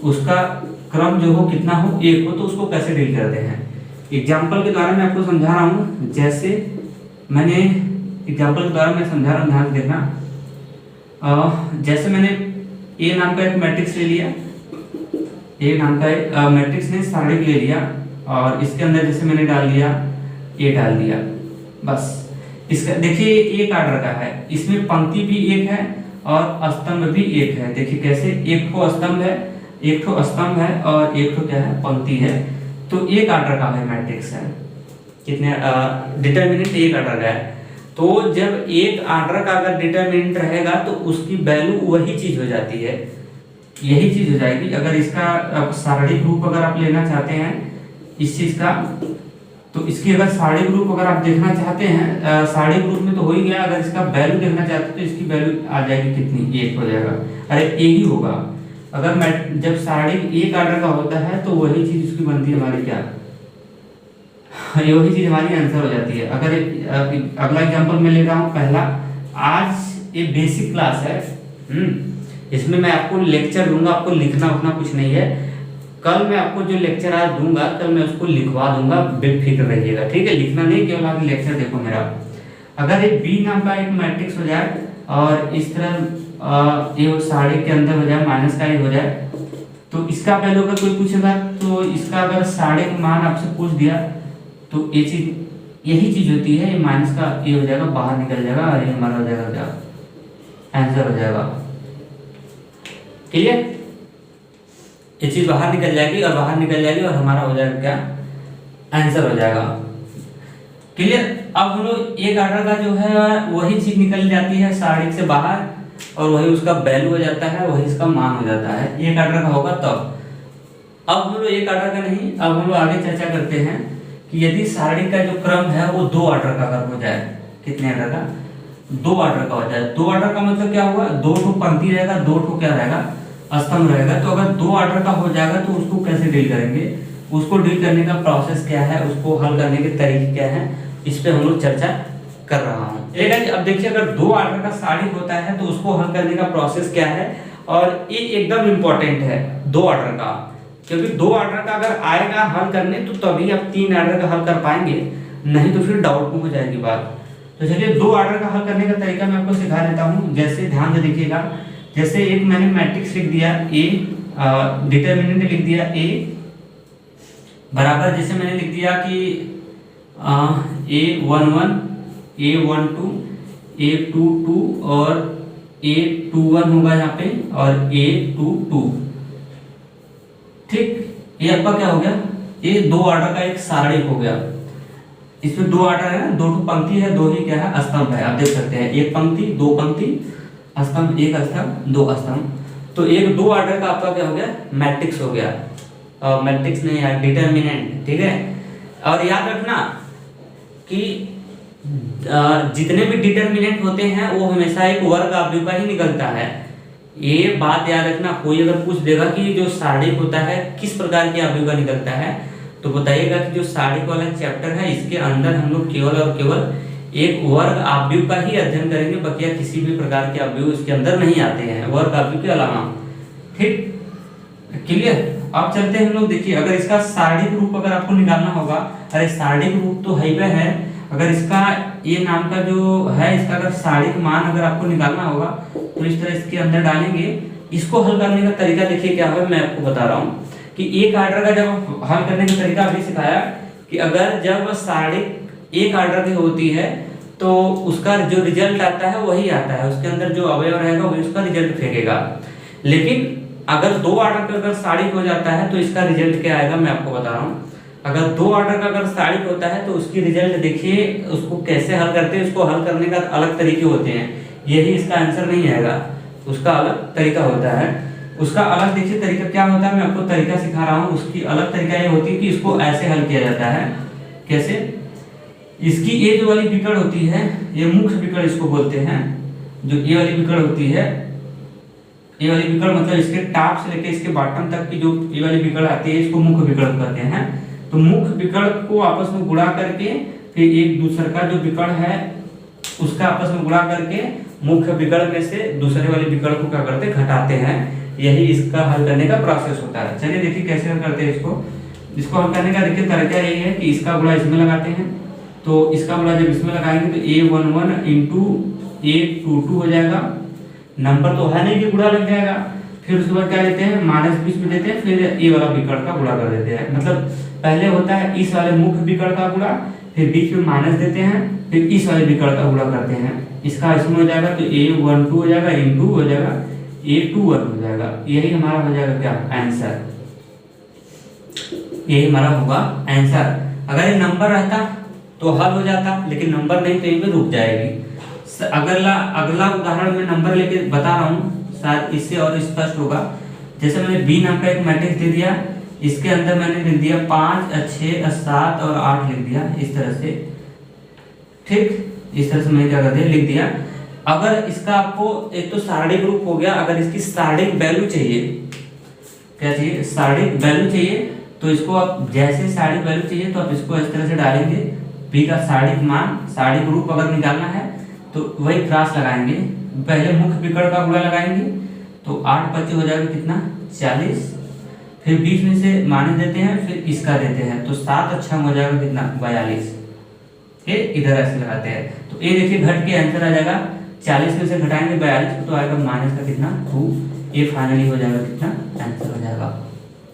उसका क्रम जो हो कितना हो, 1 हो, तो उसको कैसे डील करते हैं। एग्जाम्पल के द्वारा मैं आपको समझा रहा हूँ। जैसे मैंने एग्जाम्पल के द्वारा मैं समझा रहा हूँ, ध्यान से देखना। जैसे मैंने ए नाम का एक मैट्रिक्स ले लिया, ए नाम का एक मैट्रिक्स ने सारणिक ले लिया और इसके अंदर जैसे मैंने डाल दिया, ए डाल दिया, बस। इसका देखिए 1 ऑर्डर का है, इसमें पंक्ति भी 1 है और स्तंभ भी 1 है। देखिए कैसे, 1 ठो स्तंभ है, 1 ठो स्तंभ है और 1 ठो क्या है, पंक्ति है। तो 1 ऑर्डर का है मैट्रिक्स है, कितने डिटरमिनेंट 1 ऑर्डर का है। तो जब 1 ऑर्डर का अगर डिटरमिनेंट रहेगा तो उसकी वैल्यू वही चीज हो जाती है, यही चीज हो जाएगी। अगर इसका सारणिक रूप अगर आप लेना चाहते हैं इस चीज का, तो इसकी अगर सारणिक रूप अगर आप देखना चाहते हैं, सारणिक रूप में तो हो ही गया। अगर इसका वैल्यू देखना चाहते हैं तो इसकी वैल्यू आ जाएगी कितनी, 1 हो जाएगा। अरे ए ही होगा। अगर मैं जब सारणिक 1 ऑर्डर का होता है तो वही चीज उसकी बनती है हमारी क्या, ये वही चीज हमारी आंसर हो जाती है। अगर अगला एग्जांपल मैं ले रहा हूँ पहला, आज ये बेसिक क्लास है, इसमें मैं आपको लेक्चर दूंगा, आपको लिखना उतना कुछ नहीं है। कल मैं आपको जो लेक्चर आज दूंगा कल मैं उसको लिखवा दूंगा, बेफिक्र रहिएगा। ठीक है, लिखना नहीं, केवल आप लेक्चर देखो मेरा। अगर एक बी नाम का एक मैट्रिक्स हो जाए और इस तरह ये सारणिक के अंदर हो जाए, माइनस का ही हो जाए, तो इसका वैल्यू अगर कोई पूछेगा तो इसका अगर सारणिक मान आपसे पूछ दिया तो ये चीज, यही चीज होती है, ये माइनस का ये हो जाएगा, बाहर निकल जाएगा और ये हमारा हो जाएगा क्या, आंसर हो जाएगा। क्लियर, ये चीज बाहर निकल जाएगी और बाहर निकल जाएगी और हमारा हो जाएगा क्या, आंसर हो जाएगा। क्लियर। अब हम लोग 1 ऑर्डर का जो है वही चीज निकल जाती है सारणिक से बाहर और वही उसका वैल्यू हो जाता है, वही इसका मान हो जाता है। 1 ऑर्डर का होगा तब। अब हम लोग 1 ऑर्डर का नहीं, अब हम लोग आगे चर्चा करते हैं कि यदि सारणिक का जो क्रम है वो 2 ऑर्डर का अगर हो जाए, कितने ऑर्डर का, 2 ऑर्डर का हो जाए। 2 ऑर्डर का मतलब क्या हुआ, 2 ठो पंक्ति रहेगा, 2 ठो क्या रहेगा, स्तंभ रहेगा। तो अगर 2 ऑर्डर का हो जाएगा तो उसको कैसे डील करेंगे, उसको डील करने का प्रोसेस क्या है, उसको हल करने के तरीके क्या है, इस पे हम लोग चर्चा कर रहा हूँ। अब देखिए अगर 2 ऑर्डर का साड़ी होता है तो उसको हल करने का प्रोसेस क्या है, और ये एकदम इम्पोर्टेंट है 2 ऑर्डर का, क्योंकि 2 ऑर्डर का अगर आएगा हल करने तो तभी आप 3 ऑर्डर का हल कर पाएंगे, नहीं तो फिर डाउट में हो जाएगी बात। तो चलिए 2 ऑर्डर का हल करने का तरीका मैं आपको सिखा देता हूँ। जैसे ध्यान से देखिएगा, जैसे एक मैंने मैट्रिक्स लिख दिया ए, डिटरमिनेंट लिख दिया ए बराबर, जैसे मैंने लिख दिया कि A11 A12 A22 और A21 होगा यहाँ पे, और A22। ठीक, ये आपका क्या हो गया, ये 2 ऑर्डर का एक सारणी हो गया। इसमें 2 ऑर्डर है, 2 पंक्ति है, 2 ही क्या है स्तंभ है। आप देख सकते हैं 1 पंक्ति 2 पंक्ति, स्तंभ 1 स्तंभ 2 स्तंभ। तो एक 2 ऑर्डर का आपका क्या हो गया, मैट्रिक्स हो गया, मैट्रिक्स नहीं यार, डिटरमिनेंट। ठीक है, और याद रखना कि जितने भी डिटरमिनेंट होते हैं वो हमेशा एक वर्ग अवयव का ही निकलता है। ये बात याद रखना, कोई अगर पूछ देगा कि जो सारणिक होता है किस प्रकार के अवयव का निकलता है, तो बताइएगा कि जो सारणिक वाला चैप्टर है इसके अंदर हम लोग केवल और केवल एक वर्ग अवयव का ही अध्ययन करेंगे, बकिया किसी भी प्रकार के अवयव इसके अंदर नहीं आते हैं वर्ग अवयव के अलावा। ठीक, क्लियर। अब चलते हैं हम लोग, देखिए अगर इसका सारणिक रूप अगर आपको निकालना होगा, अरे सारणिक रूप तो हाईवे है, अगर इसका ये नाम का जो है इसका अगर सारणिक मान अगर आपको निकालना होगा तो इस तरह इसके अंदर डालेंगे। इसको हल करने का तरीका देखिए क्या है, मैं आपको बता रहा हूँ कि एक ऑर्डर का जब हल करने का तरीका अभी सिखाया कि अगर जब सारणिक एक ऑर्डर की होती है तो उसका जो रिजल्ट आता है वही आता है, उसके अंदर जो अवयव रहेगा वही उसका रिजल्ट फेंकेगा। लेकिन अगर 2 ऑर्डर का अगर सारणिक हो जाता है तो इसका रिजल्ट क्या आएगा, मैं आपको बता रहा हूँ। अगर 2 ऑर्डर का अगर सारणिक होता है तो उसकी रिजल्ट देखिए, उसको कैसे हल करते हैं, उसको हल करने का अलग तरीके होते हैं, यही इसका आंसर नहीं आएगा, उसका अलग तरीका होता है। उसका अलग देखिए तरीका क्या होता है, मैं आपको तरीका सिखा रहा हूँ। उसकी अलग तरीका ये होती है कि इसको ऐसे हल किया जाता है। कैसे, इसकी ये जो वाली विकर्ण होती है, ये मुख्य विकर्ण इसको बोलते हैं। जो ये वाली विकर्ण होती है, ये वाली विकर्ण मतलब इसके टॉप से लेके इसके बॉटम तक की जो ये वाली विकर्ण आती है इसको मुख्य विकर्ण कहते हैं। तो मुख्य विकर्ण को आपस में गुणा करके फिर एक दूसरे का जो विकर्ण है उसका आपस में गुणा करके मुख्य विकर्ण में से दूसरे वाले विकर्ण को क्या करते हैं, घटाते हैं। यही इसका हल करने का प्रोसेस होता है। चलिए देखिए कैसे हल करते हैं इसको हल करने का देखिए तरीका यही है कि इसका गुणा इसमें लगाते हैं, तो इसका गुणा जब इसमें लगाएंगे तो A11 इंटू A22 हो जाएगा। नंबर तो है नहीं कि गुणा लग जाएगा। फिर उसके बाद क्या लेते हैं, माइनस बीच में देते हैं, फिर ये वाला विकर्ण का गुणा कर देते हैं। मतलब पहले होता है इस वाले मुख्य विकर्ण का गुणा, फिर बीच में माइनस देते हैं, फिर इस वाले विकर्ण का गुणा करते हैं। इसका इसमें हो जाएगा तो A12 हो जाएगा, इंटू हो जाएगा A21 हो जाएगा। यही हमारा हो जाएगा क्या, आंसर। यही हमारा होगा आंसर। अगर ये नंबर रहता तो हल हो जाता, लेकिन नंबर नहीं तो यहीं पे रुक जाएगी। अगला उदाहरण में नंबर लेके बता रहा हूँ, शायद इससे और स्पष्ट होगा। जैसे मैंने बी नाम का एक मैट्रिक्स दे दिया, इसके अंदर मैंने लिख दिया 5, 6, 7 और 8 लिख दिया इस तरह से। ठीक, इस तरह से मैंने क्या कर दिया, लिख दिया। अगर इसका आपको एक तो सारणिक रूप हो गया, अगर इसकी सारणिक वैल्यू चाहिए, क्या चाहिए, सारणिक वैल्यू चाहिए, तो इसको आप जैसे सारणिक वैल्यू चाहिए तो आप इसको इस तरह से डालेंगे। बी का सारणिक मान, सारणिक रूप अगर निकालना है तो वही क्रॉस लगाएंगे। पहले मुख्य विकर्ण का गुणा लगाएंगे तो 8 25 हो जाएगा कितना, 40। फिर बीच में से माइनस देते हैं, फिर इसका देते हैं तो 7 अच्छा हो जाएगा कितना, 42। इधर ऐसे लगाते हैं तो ये देखिए घट के आंसर आ जाएगा। 40 में से घटाएंगे 42 को तो आएगा माइनस का कितना, 2। ये फाइनली हो जाएगा कितना, आंसर हो जाएगा।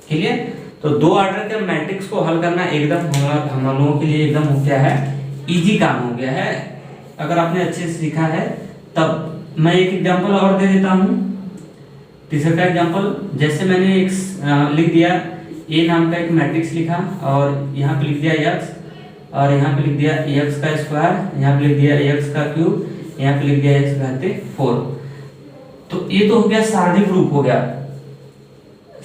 क्लियर। तो 2 ऑर्डर के मैट्रिक्स को हल करना एकदम हम लोगों के लिए एकदम क्या है, इजी काम हो गया है अगर आपने अच्छे से सीखा है तब। मैं एक एग्जांपल और दे देता हूँ, तीसरा एग्जांपल। जैसे मैंने एक लिख दिया ए नाम का एक मैट्रिक्स लिखा और यहाँ पे लिख दिया x, और यहाँ पे लिख दिया x का स्क्वायर, यहाँ पे लिख दिया x का क्यूब, यहाँ पे लिख दिया x घाते 4। तो ये तो हो गया सारणिक रूप हो गया,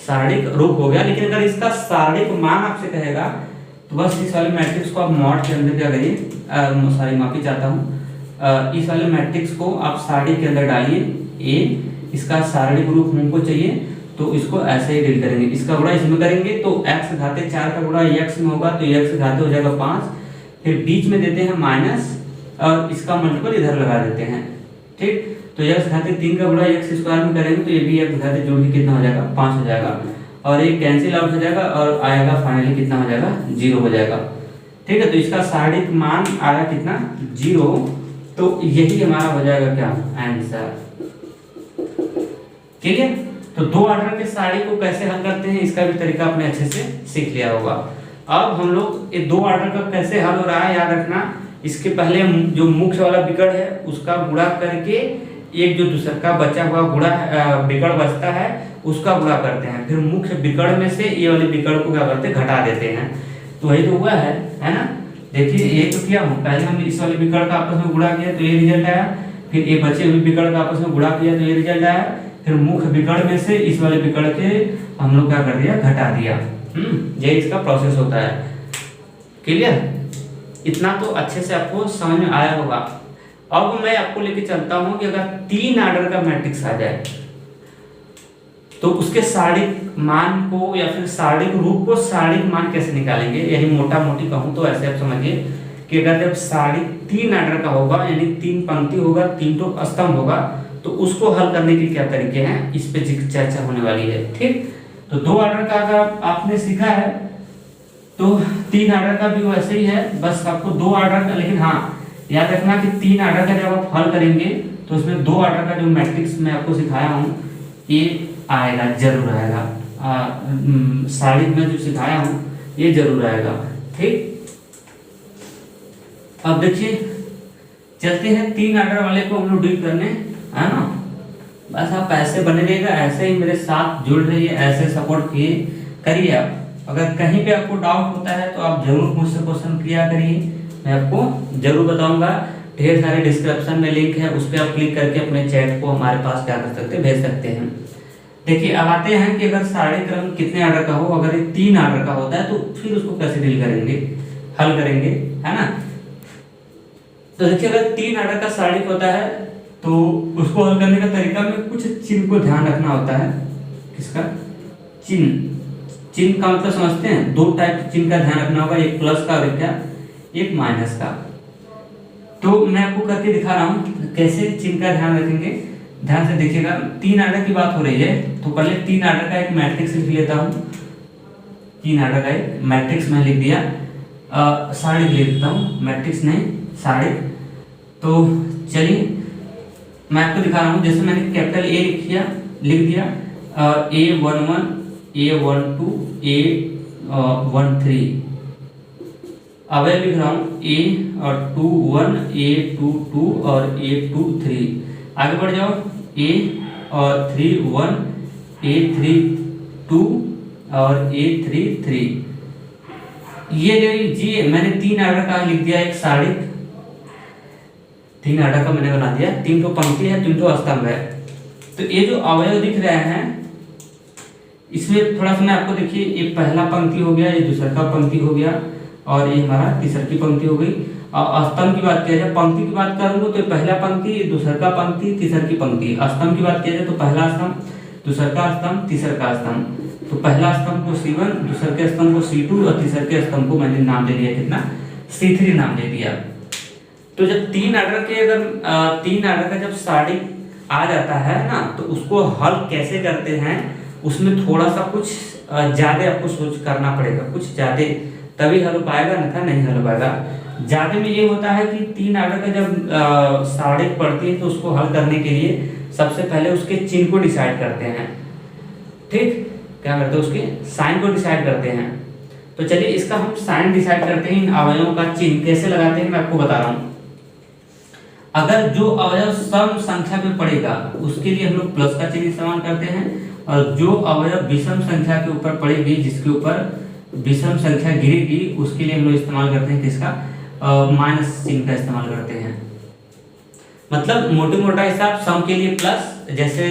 सारणिक रूप हो गया। लेकिन अगर इसका सारणिक मान आपसे कहेगा तो बस इस वाले मैट्रिक्स को आप मॉड के अंदर क्या करिए, सॉरी माफी चाहता हूँ, इस वाले मैट्रिक्स को आप सारणी के अंदर डालिए ए, इसका सारणिक रूप हमको चाहिए तो इसको ऐसे ही डील करेंगे, इसका गुणा इसमें करेंगे तो x घाते 4 का गुणा x में होगा तो x घाते हो जाएगा 5, फिर बीच में देते हैं माइनस और इसका मल्टीपल इधर लगा देते हैं। ठीक, तो x घाते 3 का गुणा x स्क्वायर में करेंगे तो ये भी x घाते जोड़ के कितना हो जाएगा 5 हो जाएगा और ये कैंसिल आउट हो जाएगा और आएगा फाइनली कितना हो जाएगा 0 हो जाएगा। ठीक है, तो इसका सारणिक मान आया कितना 0, तो यही हमारा हो जाएगा क्या आंसर। क्लियर, तो दो ऑर्डर के सारणी को कैसे हल करते हैं इसका भी तरीका आपने अच्छे से सीख लिया होगा। अब हम लोग ये दो ऑर्डर का कैसे हल हो रहा है याद रखना, इसके पहले जो मुख्य वाला विकर्ण है उसका गुणा करके एक जो दूसरा का बचा हुआ विकर्ण बचता है उसका गुणा करते हैं, फिर मुख्य विकर्ण में से ये वाले विकर्ण को क्या करते हैं घटा देते हैं। तो वही तो हुआ है ना। देखिए ये तो किया हूँ, पहले हमने इस वाले विकर्ण का आपस में गुणा किया तो ये रिजल्ट आया, फिर ये बचे हुए विकर्ण का आपस में गुणा किया तो ये रिजल्ट आया, फिर मुख्य विकर्ण में से इस वाले विकर्ण के हम लोग क्या कर दिया घटा दिया। ये इसका प्रोसेस होता है। क्लियर, इतना तो अच्छे से आपको समझ में आया होगा। अब मैं आपको लेके चलता हूं कि अगर 3 ऑर्डर का मैट्रिक्स आ जाए तो उसके सारणिक मान को या फिर सारणिक रूप को सारणिक मान कैसे निकालेंगे, यही मोटा मोटी कहूं तो ऐसे आप समझिए कि अगर जब सारणिक 3 ऑर्डर का होगा यानी 3 पंक्ति होगा 3 तो स्तंभ होगा तो उसको हल करने के क्या तरीके हैं इस पे चर्चा होने वाली है। ठीक, तो 2 ऑर्डर का अगर आपने सीखा है तो 3 ऑर्डर का भी वैसे ही है, बस आपको 2 ऑर्डर का, लेकिन हाँ याद रखना कि 3 ऑर्डर का जब आप हल करेंगे तो उसमें 2 ऑर्डर का जो मैट्रिक्स मैं आपको सिखाया हूँ ये आएगा, जरूर आएगा। सारणिक में जो सिखाया हूँ ये जरूर आएगा। ठीक, अब देखिए चलते हैं 3 ऑर्डर वाले को हम लोग डील करने, है ना। बस आप ऐसे बने रहिएगा, ऐसे ही मेरे साथ जुड़ रहिए, ऐसे सपोर्ट किए करिए आप। अगर कहीं पे आपको डाउट होता है तो आप जरूर मुझसे क्वेश्चन किया करिए, मैं आपको जरूर बताऊंगा। ढेर सारे डिस्क्रिप्शन में लिंक है, उस पर आप क्लिक करके अपने चैट को हमारे पास क्या कर सकते हैं भेज सकते हैं। देखिए अब आते हैं कि अगर सारणी क्रम कितने ऑर्डर का हो, अगर ये 3 ऑर्डर का होता है तो फिर उसको कैसे डील करेंगे, हल करेंगे, है ना। तो देखिए अगर 3 ऑर्डर का सारणी होता है तो उसको हल करने का तरीका में कुछ चिन्ह को ध्यान रखना होता है। किसका चिन्ह का मतलब समझते हैं, 2 टाइप चिन्ह का ध्यान रखना होगा, एक प्लस का और एक माइनस का। तो मैं आपको करके दिखा रहा हूँ कैसे चिन्ह का ध्यान रखेंगे। ध्यान से देखिएगा, 3 ऑर्डर की बात हो रही है तो पहले 3 ऑर्डर का एक मैट्रिक्स लिख लेता हूँ। 3 ऑर्डर का एक मैट्रिक्स में लिख दिया, सारणी लिख देता हूँ, मैट्रिक्स नहीं सारणी। तो चलिए मैं आपको दिखा रहा हूँ, जैसे मैंने कैपिटल ए लिख दिया A11 A12 A13, अवयव लिख रहा हूँ A21 A22 और A23। आगे बढ़ जाओ A31 A32 और A33। ये मैंने 3 ऑर्डर का लिख दिया, एक सारणी 3 ऑर्डर का मैंने बना दिया। 3 तो पंक्ति है, 3 तो स्तंभ है। तो ये जो अवयव दिख रहे हैं इसमें थोड़ा सा मैं आपको देखिए, ये पहला पंक्ति हो गया, ये दूसरा का पंक्ति हो गया और ये हमारा तीसरा की पंक्ति हो गई। और स्तंभ की बात किया जाए, पंक्ति की बात करूंगा तो पहला पंक्ति, दूसरा का पंक्ति, तीसरा की पंक्ति। स्तंभ की बात किया जाए तो पहला स्तंभ, दूसरा का स्तंभ, तीसरा का स्तंभ। तो पहला स्तंभ को C1, दूसरे के स्तंभ को C2 और तीसरे के स्तंभ को मैंने नाम दे दिया कितना C3 नाम दे दिया। तो जब 3 ऑर्डर के अगर 3 ऑर्डर का जब सारणी आ जाता है ना तो उसको हल कैसे करते हैं उसमें थोड़ा सा कुछ ज्यादा आपको सोच करना पड़ेगा, कुछ ज्यादा, तभी हल हो पाएगा, अन्यथा नहीं हल हो पाएगा। ज्यादा में ये होता है कि 3 ऑर्डर का जब सारणी पड़ती है तो उसको हल करने के लिए सबसे पहले उसके चिन्ह को डिसाइड करते हैं। ठीक, क्या करते हैं उसके साइन को डिसाइड करते हैं। तो चलिए इसका हम साइन डिसाइड करते हैं, इन अवयवों का चिन्ह कैसे लगाते हैं मैं आपको बता रहा हूँ। अगर जो अवयव सम संख्या में पड़ेगा उसके लिए हम लोग प्लस का चिन्ह इस्तेमाल करते हैं, और जो अवयव विषम संख्या के ऊपर पड़ेगी, जिसके ऊपर विषम संख्या गिरेगी, उसके लिए हम लोग इस्तेमाल करते हैं किसका, माइनस चिन्ह का इस्तेमाल करते हैं। मतलब मोटे मोटा हिसाब, सम के लिए प्लस जैसे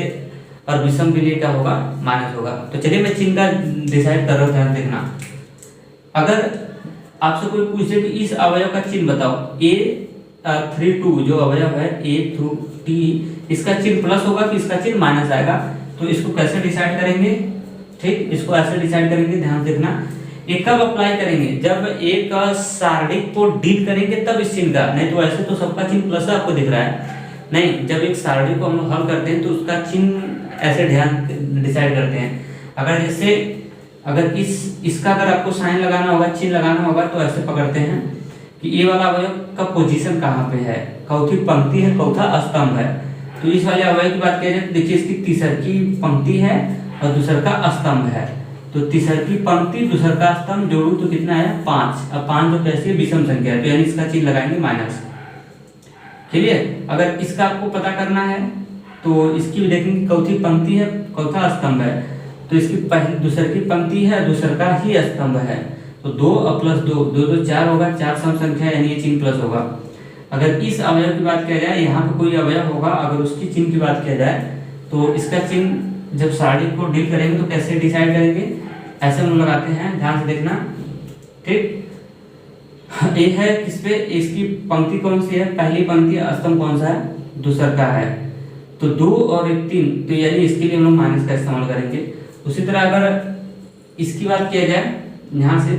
और विषम के लिए क्या होगा माइनस होगा। तो चलिए मैं चिन्ह का डिसाइड कर रहा हूँ, ध्यान देखना। अगर आपसे कोई पूछे कि इस अवयव का चिन्ह बताओ, A32 जो अवयव है A through T, इसका चिन्ह प्लस होगा कि इसका चिन्ह माइनस आएगा। तो इसको कैसे डिसाइड करेंगे, ठीक, इसको ऐसे डिसाइड करेंगे, ध्यान देखना। ये कब अप्लाई करेंगे, जब एक सारणिक को डील करेंगे तब इस चिन्ह का, नहीं तो ऐसे तो सबका चिन्ह प्लस आपको दिख रहा है, नहीं, जब एक सारणी को हम लोग हल करते हैं तो उसका चिन्ह ऐसे ध्यान डिसाइड करते हैं। अगर जैसे अगर इसका अगर आपको साइन लगाना होगा, चिन्ह लगाना होगा, तो ऐसे पकड़ते हैं कि ये वाला अवयव का पोजीशन कहाँ पे है, चौथी पंक्ति है, चौथा स्तंभ है। तो इस वाले अवयव की बात किया जाए तो देखिए इसकी तीसरी पंक्ति है और दूसर का स्तंभ है। तो तीसरी पंक्ति दूसर का स्तंभ जोड़ू तो कितना है 5। अब 5 जो कैसी है विषम संख्या है, तो यानी इसका चिन्ह लगाएंगे माइनस। क्लियर। अगर इसका आपको पता करना है तो इसकी भी देखेंगे, चौथी पंक्ति है, चौथा स्तंभ है, तो इसकी पहली दूसर की पंक्ति है, दूसर का ही स्तंभ है, तो 2 + 2 2 2 4 होगा, 4 सम संख्या है, यानी ये चिन्ह प्लस होगा। अगर इस अवयव की बात किया जाए, यहाँ पे कोई अवयव होगा, अगर उसकी चिन्ह की बात किया जाए तो इसका चिन्ह जब सारणी को डील करेंगे तो कैसे डिसाइड करेंगे, ऐसे हम लगाते हैं, ध्यान से देखना, ठीक। ये है किस पे, इसकी पंक्ति कौन सी है, पहली पंक्ति, स्तंभ कौन सा है, दूसर का है, तो 2 और 1 3, तो यानी इसके लिए हम लोग माइनस का इस्तेमाल करेंगे। उसी तरह अगर इसकी बात किया जाए यहाँ से,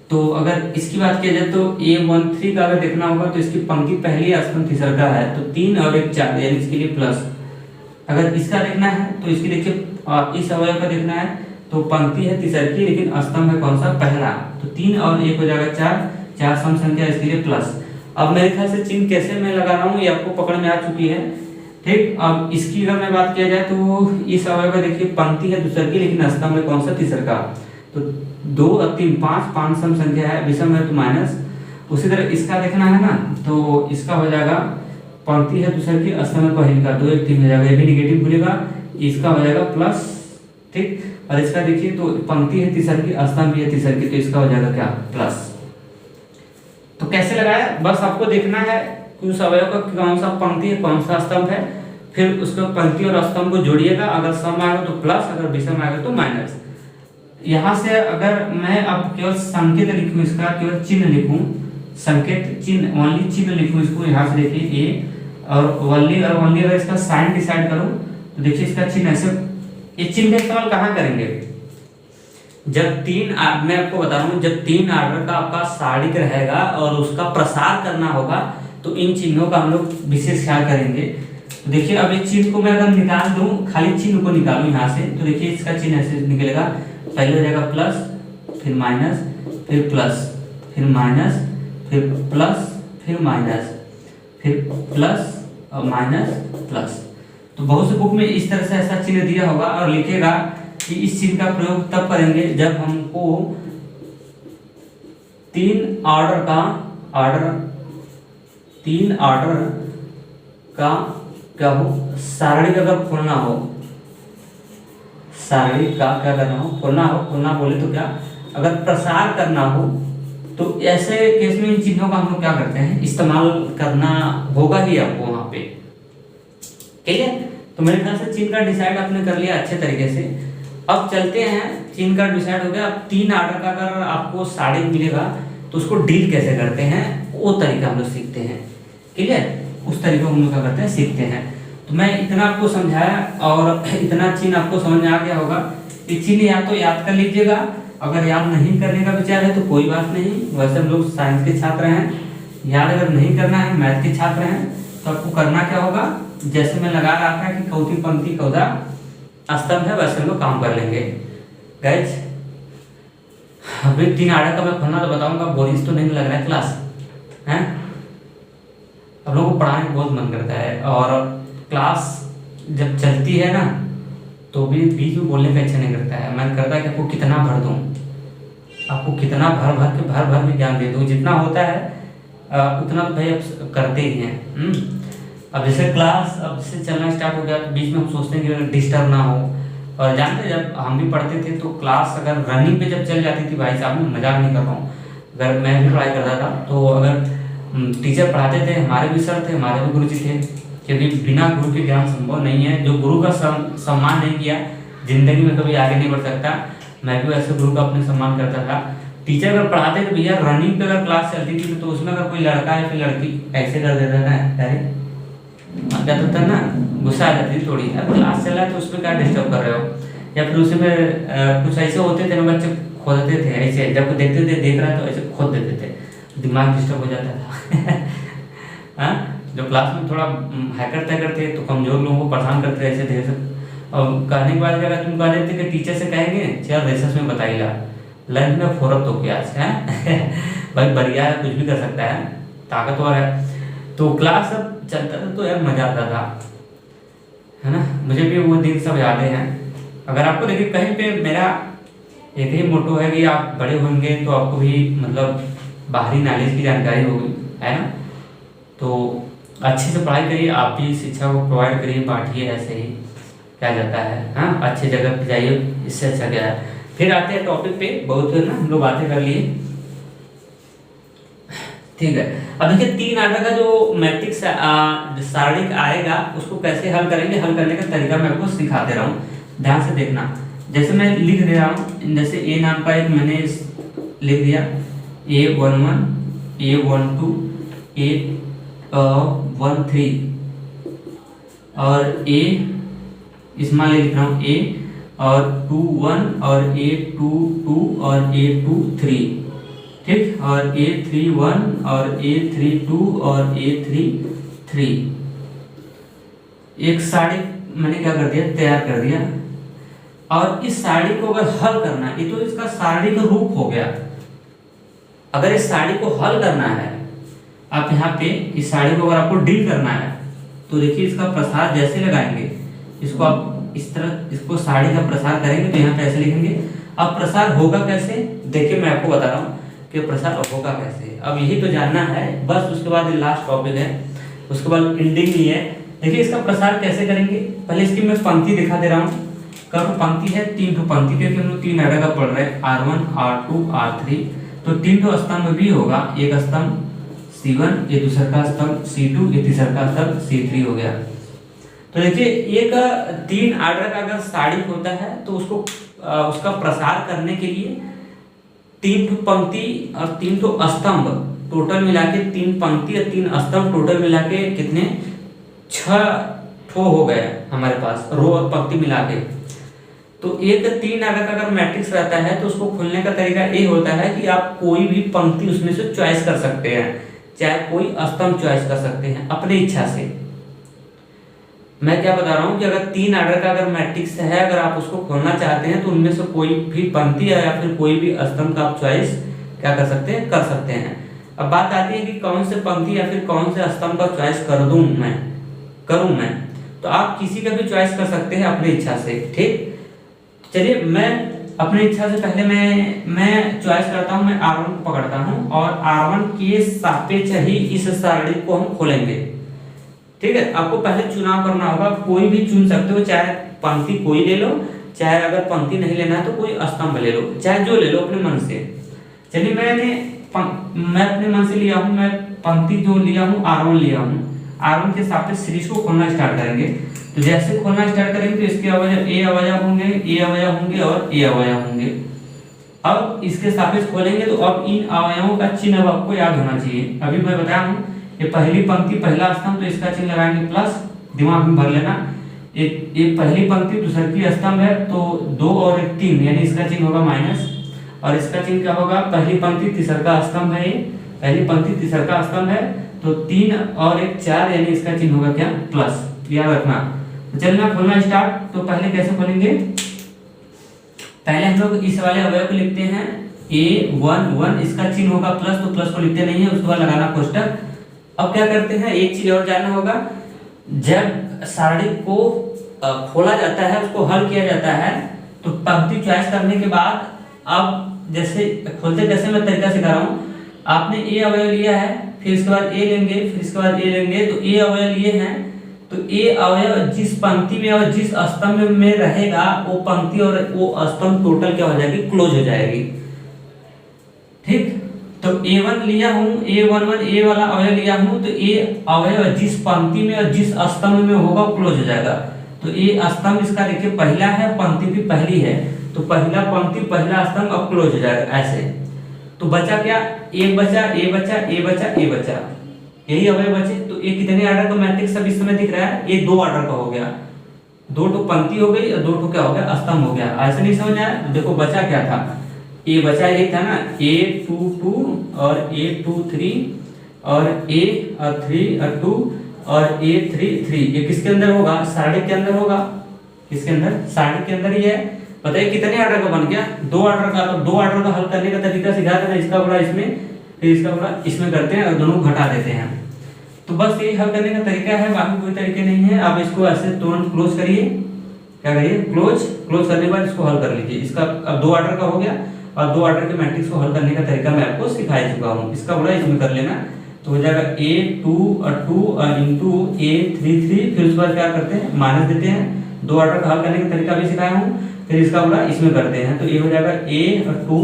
तो अगर इसकी बात किया जाए तो A13 का अगर देखना होगा तो इसकी पंक्ति पहली, स्तंभ तीसर का है, तो 3 और 1 4, यानी इसके लिए प्लस। अगर इसका देखना है तो इसकी देखिए इस अवयव का देखना है तो पंक्ति है तीसर की, लेकिन स्तंभ है कौन सा, पहला, तो 3 और 1 हो जाएगा 4, 4 सम संख्या, इसके लिए प्लस। अब मेरे ख्याल से चिन्ह कैसे मैं लगा रहा हूँ ये आपको पकड़ में आ चुकी है, ठीक। अब इसकी अगर मैं बात किया जाए तो इस अवयव का देखिए पंक्ति है दूसर की, लेकिन स्तंभ है कौन सा, तीसर का, तो 2 और 3 5 सम संख्या है, विषम है तो माइनस। उसी तरह इसका देखना है ना, तो इसका हो जाएगा पंक्ति है दूसर की, स्तंभ है पहली का, 2 1 3 हो जाएगा, ये भी निगेटिव भूलेगा, इसका हो जाएगा प्लस, ठीक। और इसका देखिए तो पंक्ति है तीसर की, स्तंभ भी है तीसर की, तो इसका हो जाएगा क्या, प्लस। तो कैसे लगाया, बस आपको देखना है कि उस अवयव का कौन सा पंक्ति है, कौन सा स्तंभ है, फिर उसको पंक्ति और स्तंभ को जोड़िएगा, अगर सम आएगा तो प्लस, अगर विषम आएगा तो माइनस। यहाँ से अगर मैं अब केवल संकेत लिखूं, इसका केवल चिन्ह लिखूं, संकेत चिन्ह, ओनली चिन्ह लिखूं इसको, यहाँ से देखिए ए और ओनली अगर इसका साइन डिसाइड करूं तो देखिए इसका चिन्ह ऐसे, ये चिन्ह का इस्तेमाल कहाँ करेंगे, जब मैं आपको बता रहा हूँ, जब 3 आर्डर का आपका सारणिक रहेगा और उसका प्रसार करना होगा तो इन चिन्हों का हम लोग विशेष ख्याल करेंगे। तो देखिए अब इस चिन्ह को मैं अगर निकाल दूं, खाली चिन्ह को निकालूं यहाँ से, तो देखिए इसका चिन्ह ऐसे निकलेगा, पहले हो जाएगा प्लस, फिर माइनस, फिर प्लस, फिर माइनस, फिर प्लस, फिर माइनस, फिर प्लस और माइनस प्लस। तो बहुत से बुक में इस तरह से ऐसा चिन्ह दिया होगा और लिखेगा कि इस चिन्ह का प्रयोग तब करेंगे जब हमको 3 ऑर्डर का क्या हो, सारणी का अगर खोलना हो, सारणी का क्या करना हो, खोलना बोले तो क्या, अगर प्रसार करना हो तो ऐसे केस में इन चिन्हों का हम लोग क्या करते हैं, इस्तेमाल करना होगा ही आपको वहां पे, ठीक है। तो मेरे ख्याल से चिन्ह का डिसाइड आपने कर लिया अच्छे तरीके से। अब चलते हैं, चिन्ह का डिसाइड हो गया, अब 3 आर्डर का अगर आपको सारणी मिलेगा तो उसको डील कैसे करते हैं वो तरीका हम लोग सीखते हैं, ठीक है, उस तरीके को हम लोग क्या करते हैं, सीखते हैं। तो मैं इतना आपको समझाया और इतना चिन्ह आपको समझ में आ गया होगा। ये चिन्ह या तो याद कर लीजिएगा, अगर याद नहीं करने का विचार है तो कोई बात नहीं, वैसे हम लोग साइंस के छात्र हैं, याद अगर नहीं करना है, मैथ के छात्र हैं, तो आपको करना क्या होगा, जैसे मैं लगा रहा था कि चौथी पंक्ति चौथा स्तंभ है, वैसे हम लोग काम कर लेंगे। गाइस अभी 3 आर्डर का मैं खोलना तो बताऊंगा, बोरिंग तो नहीं लग रहा है क्लास है, अब लोगों को पढ़ाने का बहुत मन करता है, और क्लास जब चलती है ना तो भी बीच में बोलने का इच्छा नहीं करता है, मन करता है कि आपको कितना भर दूं, आपको कितना भर के ज्ञान दे दूं, जितना होता है उतना तो भाई अब करते ही हैं। अब जैसे क्लास अब जैसे चलना स्टार्ट हो गया तो बीच में हम सोचते हैं कि डिस्टर्ब ना हो, और जानते जब हम भी पढ़ते थे तो क्लास अगर रनिंग पे जब चल जाती थी, भाई साहब मैं मजाक नहीं कर रहा हूँ, अगर मैं भी पढ़ाई करता था तो अगर टीचर पढ़ाते थे, हमारे भी सर थे, हमारे भी गुरुजी थे, क्योंकि बिना गुरु के ज्ञान संभव नहीं है, जो गुरु का सम्मान नहीं किया जिंदगी में कभी आगे नहीं बढ़ सकता। मैं भी वैसे गुरु का अपने सम्मान करता था। टीचर अगर पढ़ाते थे भैया, रनिंग पे अगर क्लास चलती थी तो उसमें अगर कोई लड़का या फिर लड़की ऐसे कर देता था, अरे क्या होता है ना, गुस्सा आ जाती थी थोड़ी, अब क्लास चल रहा है तो उसमें क्या डिस्टर्ब कर रहे हो। या फिर उसमें कुछ ऐसे होते थे ना, बच्चे खोदते थे ऐसे, जब वो देखते थे देख रहा है तो ऐसे खोद देते थे, दिमाग डिस्टर्ब हो जाता था। हाँ, जो क्लास में थोड़ा हैकर तैकर थे तो कमजोर लोगों को परेशान करते थे ऐसे ढेर से। और कहने के बाद अगर तुम कह देते कि टीचर से कहेंगे चल रिसर्च में बताइएगा, लंच में फोरप तो क्या है। भाई बढ़िया है, कुछ भी कर सकता है, ताकतवर है। तो क्लास सब चलता था तो यार मजा आता था, है ना। मुझे भी वो दिन सब यादें हैं। अगर आपको देखिए कहीं पे मेरा एक ही मोटो है कि आप बड़े होंगे तो आपको भी मतलब बाहरी नॉलेज की जानकारी होगी, है ना। तो अच्छे से पढ़ाई करिए, आप भी शिक्षा को प्रोवाइड करिए, बांटिए, ऐसे ही क्या जाता है। हाँ, अच्छे जगह पे जाइए, इससे अच्छा क्या है। फिर आते हैं टॉपिक पे, बहुत है ना हम लोग बातें कर लिए, ठीक है। अब देखिए 3 आर्डर का जो मैट्रिक्स सारणिक आएगा उसको कैसे हल करेंगे, हल करने का तरीका मैं आपको सिखा दे रहा हूँ, ध्यान से देखना। जैसे मैं लिख दे रहा हूँ, जैसे ए नाम का एक मैंने लिख दिया, A11, A12, A13 और A इसमें लिख रहा हूँ A और 21 और A22 और A23, ठीक, और A31 और A32 और A33। एक साड़ी मैंने क्या कर दिया, तैयार कर दिया। और इस साड़ी को अगर हल करना है, ये तो इसका साड़ी का रूप हो गया। अगर इस साड़ी को हल करना है, आप यहाँ पे इस साड़ी को अगर आपको डील करना है तो देखिए इसका प्रसार जैसे लगाएंगे, इसको आप इस तरह इसको साड़ी का प्रसार करेंगे तो यहाँ पे ऐसे लिखेंगे। अब प्रसार होगा कैसे, देखिए मैं आपको बता रहा हूँ कि प्रसार होगा कैसे। अब यही तो जानना है बस, उसके बाद लास्ट टॉपिक है, उसके बाद एंडिंग ही है। देखिए इसका प्रसार कैसे करेंगे, पहले इसकी मैं पंक्ति दिखा दे रहा हूँ। कब पंक्ति है, 3 ठो पंक्ति, क्योंकि हम लोग 3 आर्डर का पढ़ रहे हैं, R1, R2, R3। तो 3 ठो स्तंभ भी होगा, एक स्तंभ C1, ये दूसरा का स्तंभ C2, ये तीसरा का स्तंभ C3 हो गया। तो देखिए एक 3 आर्डर का अगर साड़ी होता है तो उसको उसका प्रसार करने के लिए 3 ठो पंक्ति और 3 ठो स्तंभ, टोटल मिला के 3 पंक्ति और 3 स्तंभ, टोटल मिला के कितने 6 ठो हो गए हमारे पास, रो और पंक्ति मिला के। तो एक 3 आर्डर का अगर मैट्रिक्स रहता है तो उसको खोलने का तरीका ये होता है कि आप कोई भी पंक्ति उसमें से चॉइस कर सकते हैं, चाहे कोई स्तंभ चॉइस कर सकते हैं अपनी इच्छा से। मैं क्या बता रहा हूँ कि अगर 3 आर्डर का अगर मैट्रिक्स है, अगर आप उसको खोलना चाहते हैं तो उनमें से कोई भी पंक्ति या फिर कोई भी स्तंभ का आप चॉइस क्या कर सकते हैं, कर सकते हैं। अब बात आती है कि कौन से पंक्ति या फिर कौन से स्तंभ का चॉइस करूं मैं, तो आप किसी का भी चॉइस कर सकते हैं अपनी इच्छा से, ठीक। चलिए मैं अपनी इच्छा से पहले मैं चॉइस करता हूं, मैं R1 को पकड़ता हूं और R1 के सापेक्ष ही इस सारणी को हम खोलेंगे, ठीक है। आपको पहले चुनाव करना होगा, कोई भी चुन सकते हो, चाहे पंक्ति कोई ले लो, चाहे अगर पंक्ति नहीं लेना है तो कोई स्तंभ ले लो, चाहे जो ले लो अपने मन से। चलिए मैं अपने मन से लिया हूं, मैं पंक्ति जो लिया हूं R1 लिया हूं, R1 के सापेक्ष सीरीज को खोलना स्टार्ट करेंगे। तो जैसे खोलना स्टार्ट करेंगे तो इसके अवयव A अवयव होंगे, A अवयव होंगे और A अवयव होंगे। अब इसके सापेक्ष खोलेंगे तो अब इन अवयवों का चिन्ह आपको याद होना चाहिए। अभी मैं बताया हूं, ये पहली पंक्ति पहला स्तंभ तो इसका चिन्ह लगाएंगे प्लस, दिमाग में भर लेना। एक पहली पंक्ति दूसरी की स्तंभ है तो 2 और 1 3, यानी इसका चिन्ह होगा माइनस, और इसका चिन्ह क्या होगा, पहली पंक्ति तीसरा का स्तंभ है, ये पहली पंक्ति तीसरा का स्तंभ है तो 3 और 1 4, यानी इसका चिन्ह होगा क्या, प्लस, याद रखना। तो चलना खोलना स्टार्ट। तो पहले कैसे खोलेंगे, पहले हम लोग इस वाले अवयव को लिखते हैं A11, इसका चिन्ह होगा प्लस, तो प्लस को लिखते नहीं है, उसके बाद लगाना कोष्टक। अब क्या करते हैं, एक चीज और जानना होगा, जब सारणी को खोला जाता है, उसको हल किया जाता है, तो पंक्ति चॉइस करने के बाद अब जैसे खोलते कैसे मैं तरीका सिखा रहा हूँ। आपने A अवयव लिया है, फिर इसके बाद A लेंगे, फिर इसके बाद A लेंगे, तो A अवयव लिए हैं तो A अवयव जिस पंक्ति में और जिस स्तंभ में रहेगा वो पंक्ति और वो स्तंभ टोटल क्या हो जाएगी, क्लोज हो जाएगी, ठीक। तो A1 लिया हूं, A11 A वाला अवयव लिया हूं, तो A अवयव जिस पंक्ति में और जिस स्तंभ में होगा वो क्लोज हो जाएगा। तो A स्तंभ इसका देखिए पहला है, पंक्ति भी पहली है, तो पहला पंक्ति पहला स्तंभ अब क्लोज हो जाएगा ऐसे। तो बचा क्या, एक बचा, A बचा, A बचा, A बचा, यही अवयव बचे। तो ये कितने ऑर्डर का मैट्रिक्स अब इस समय दिख रहा है, ये 2 ऑर्डर का हो गया, 2 ठो पंक्ति हो गई और 2 ठो क्या हो गया, स्तंभ हो गया। ऐसे नहीं समझ आया? तो देखो बचा क्या था, ये बचा ये था ना A22 और A23 और A3 और 2 और A33, ये किसके अंदर होगा, सारणी के अंदर होगा। किसके अंदर, सारणी के अंदर ही है। बताइए कितने ऑर्डर का बन गया, 2 ऑर्डर का। तो 2 ऑर्डर का हल करने का तरीका सिखा देना, इसका बड़ा इसमें, फिर इसका बड़ा इसमें करते हैं और दोनों को घटा देते हैं। तो बस यही हल करने का तरीका है, बाकी कोई तरीके नहीं है। आप इसको ऐसे तुरंत क्लोज करिए, क्या करिए, क्लोज करने के बाद इसको हल कर लीजिए। इसका अब 2 ऑर्डर का हो गया और 2 ऑर्डर के मैट्रिक्स को हल करने का तरीका मैं आपको सिखा चुका हूँ। इसका बड़ा इसमें कर लेना, तो हो जाएगा A2 और 2 इंटू A33, फिर उसके बाद क्या करते हैं, माइनस देते हैं। 2 ऑर्डर का हल करने का तरीका भी सिखाया हूँ, फिर इसका बड़ा इसमें करते हैं। तो ये हो जाएगा A2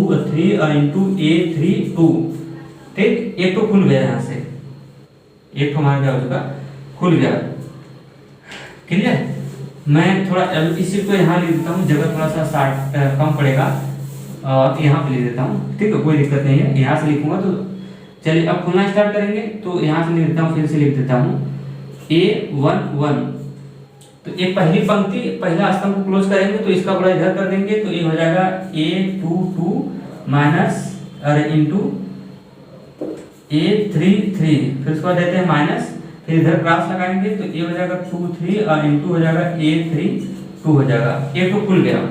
इंटू A32, ठीक। एक तो खुल गया यहाँ से, एक तो हमारा क्या हो चुका, खुल गया। क्लियर? मैं थोड़ा इसी को यहाँ लिख देता हूँ, जगह थोड़ा सा कम पड़ेगा, और यहाँ पे लिख देता हूँ, ठीक है, कोई दिक्कत नहीं है। यहाँ से लिखूंगा तो चलिए अब खुलना स्टार्ट करेंगे। तो यहाँ से लिख देता हूँ, फिर से लिख देता हूँ A11। तो एक पहली पंक्ति, पहला स्तंभ को क्लोज करेंगे तो इसका बड़ा इधर कर देंगे, तो ये हो जाएगा A22 माइनस और इंटू A33, फिर उसके बाद देते हैं माइनस, फिर इधर क्रॉस लगाएंगे तो ये हो जाएगा 23 और इंटू हो जाएगा A32 हो जाएगा। ये तो खुल गया।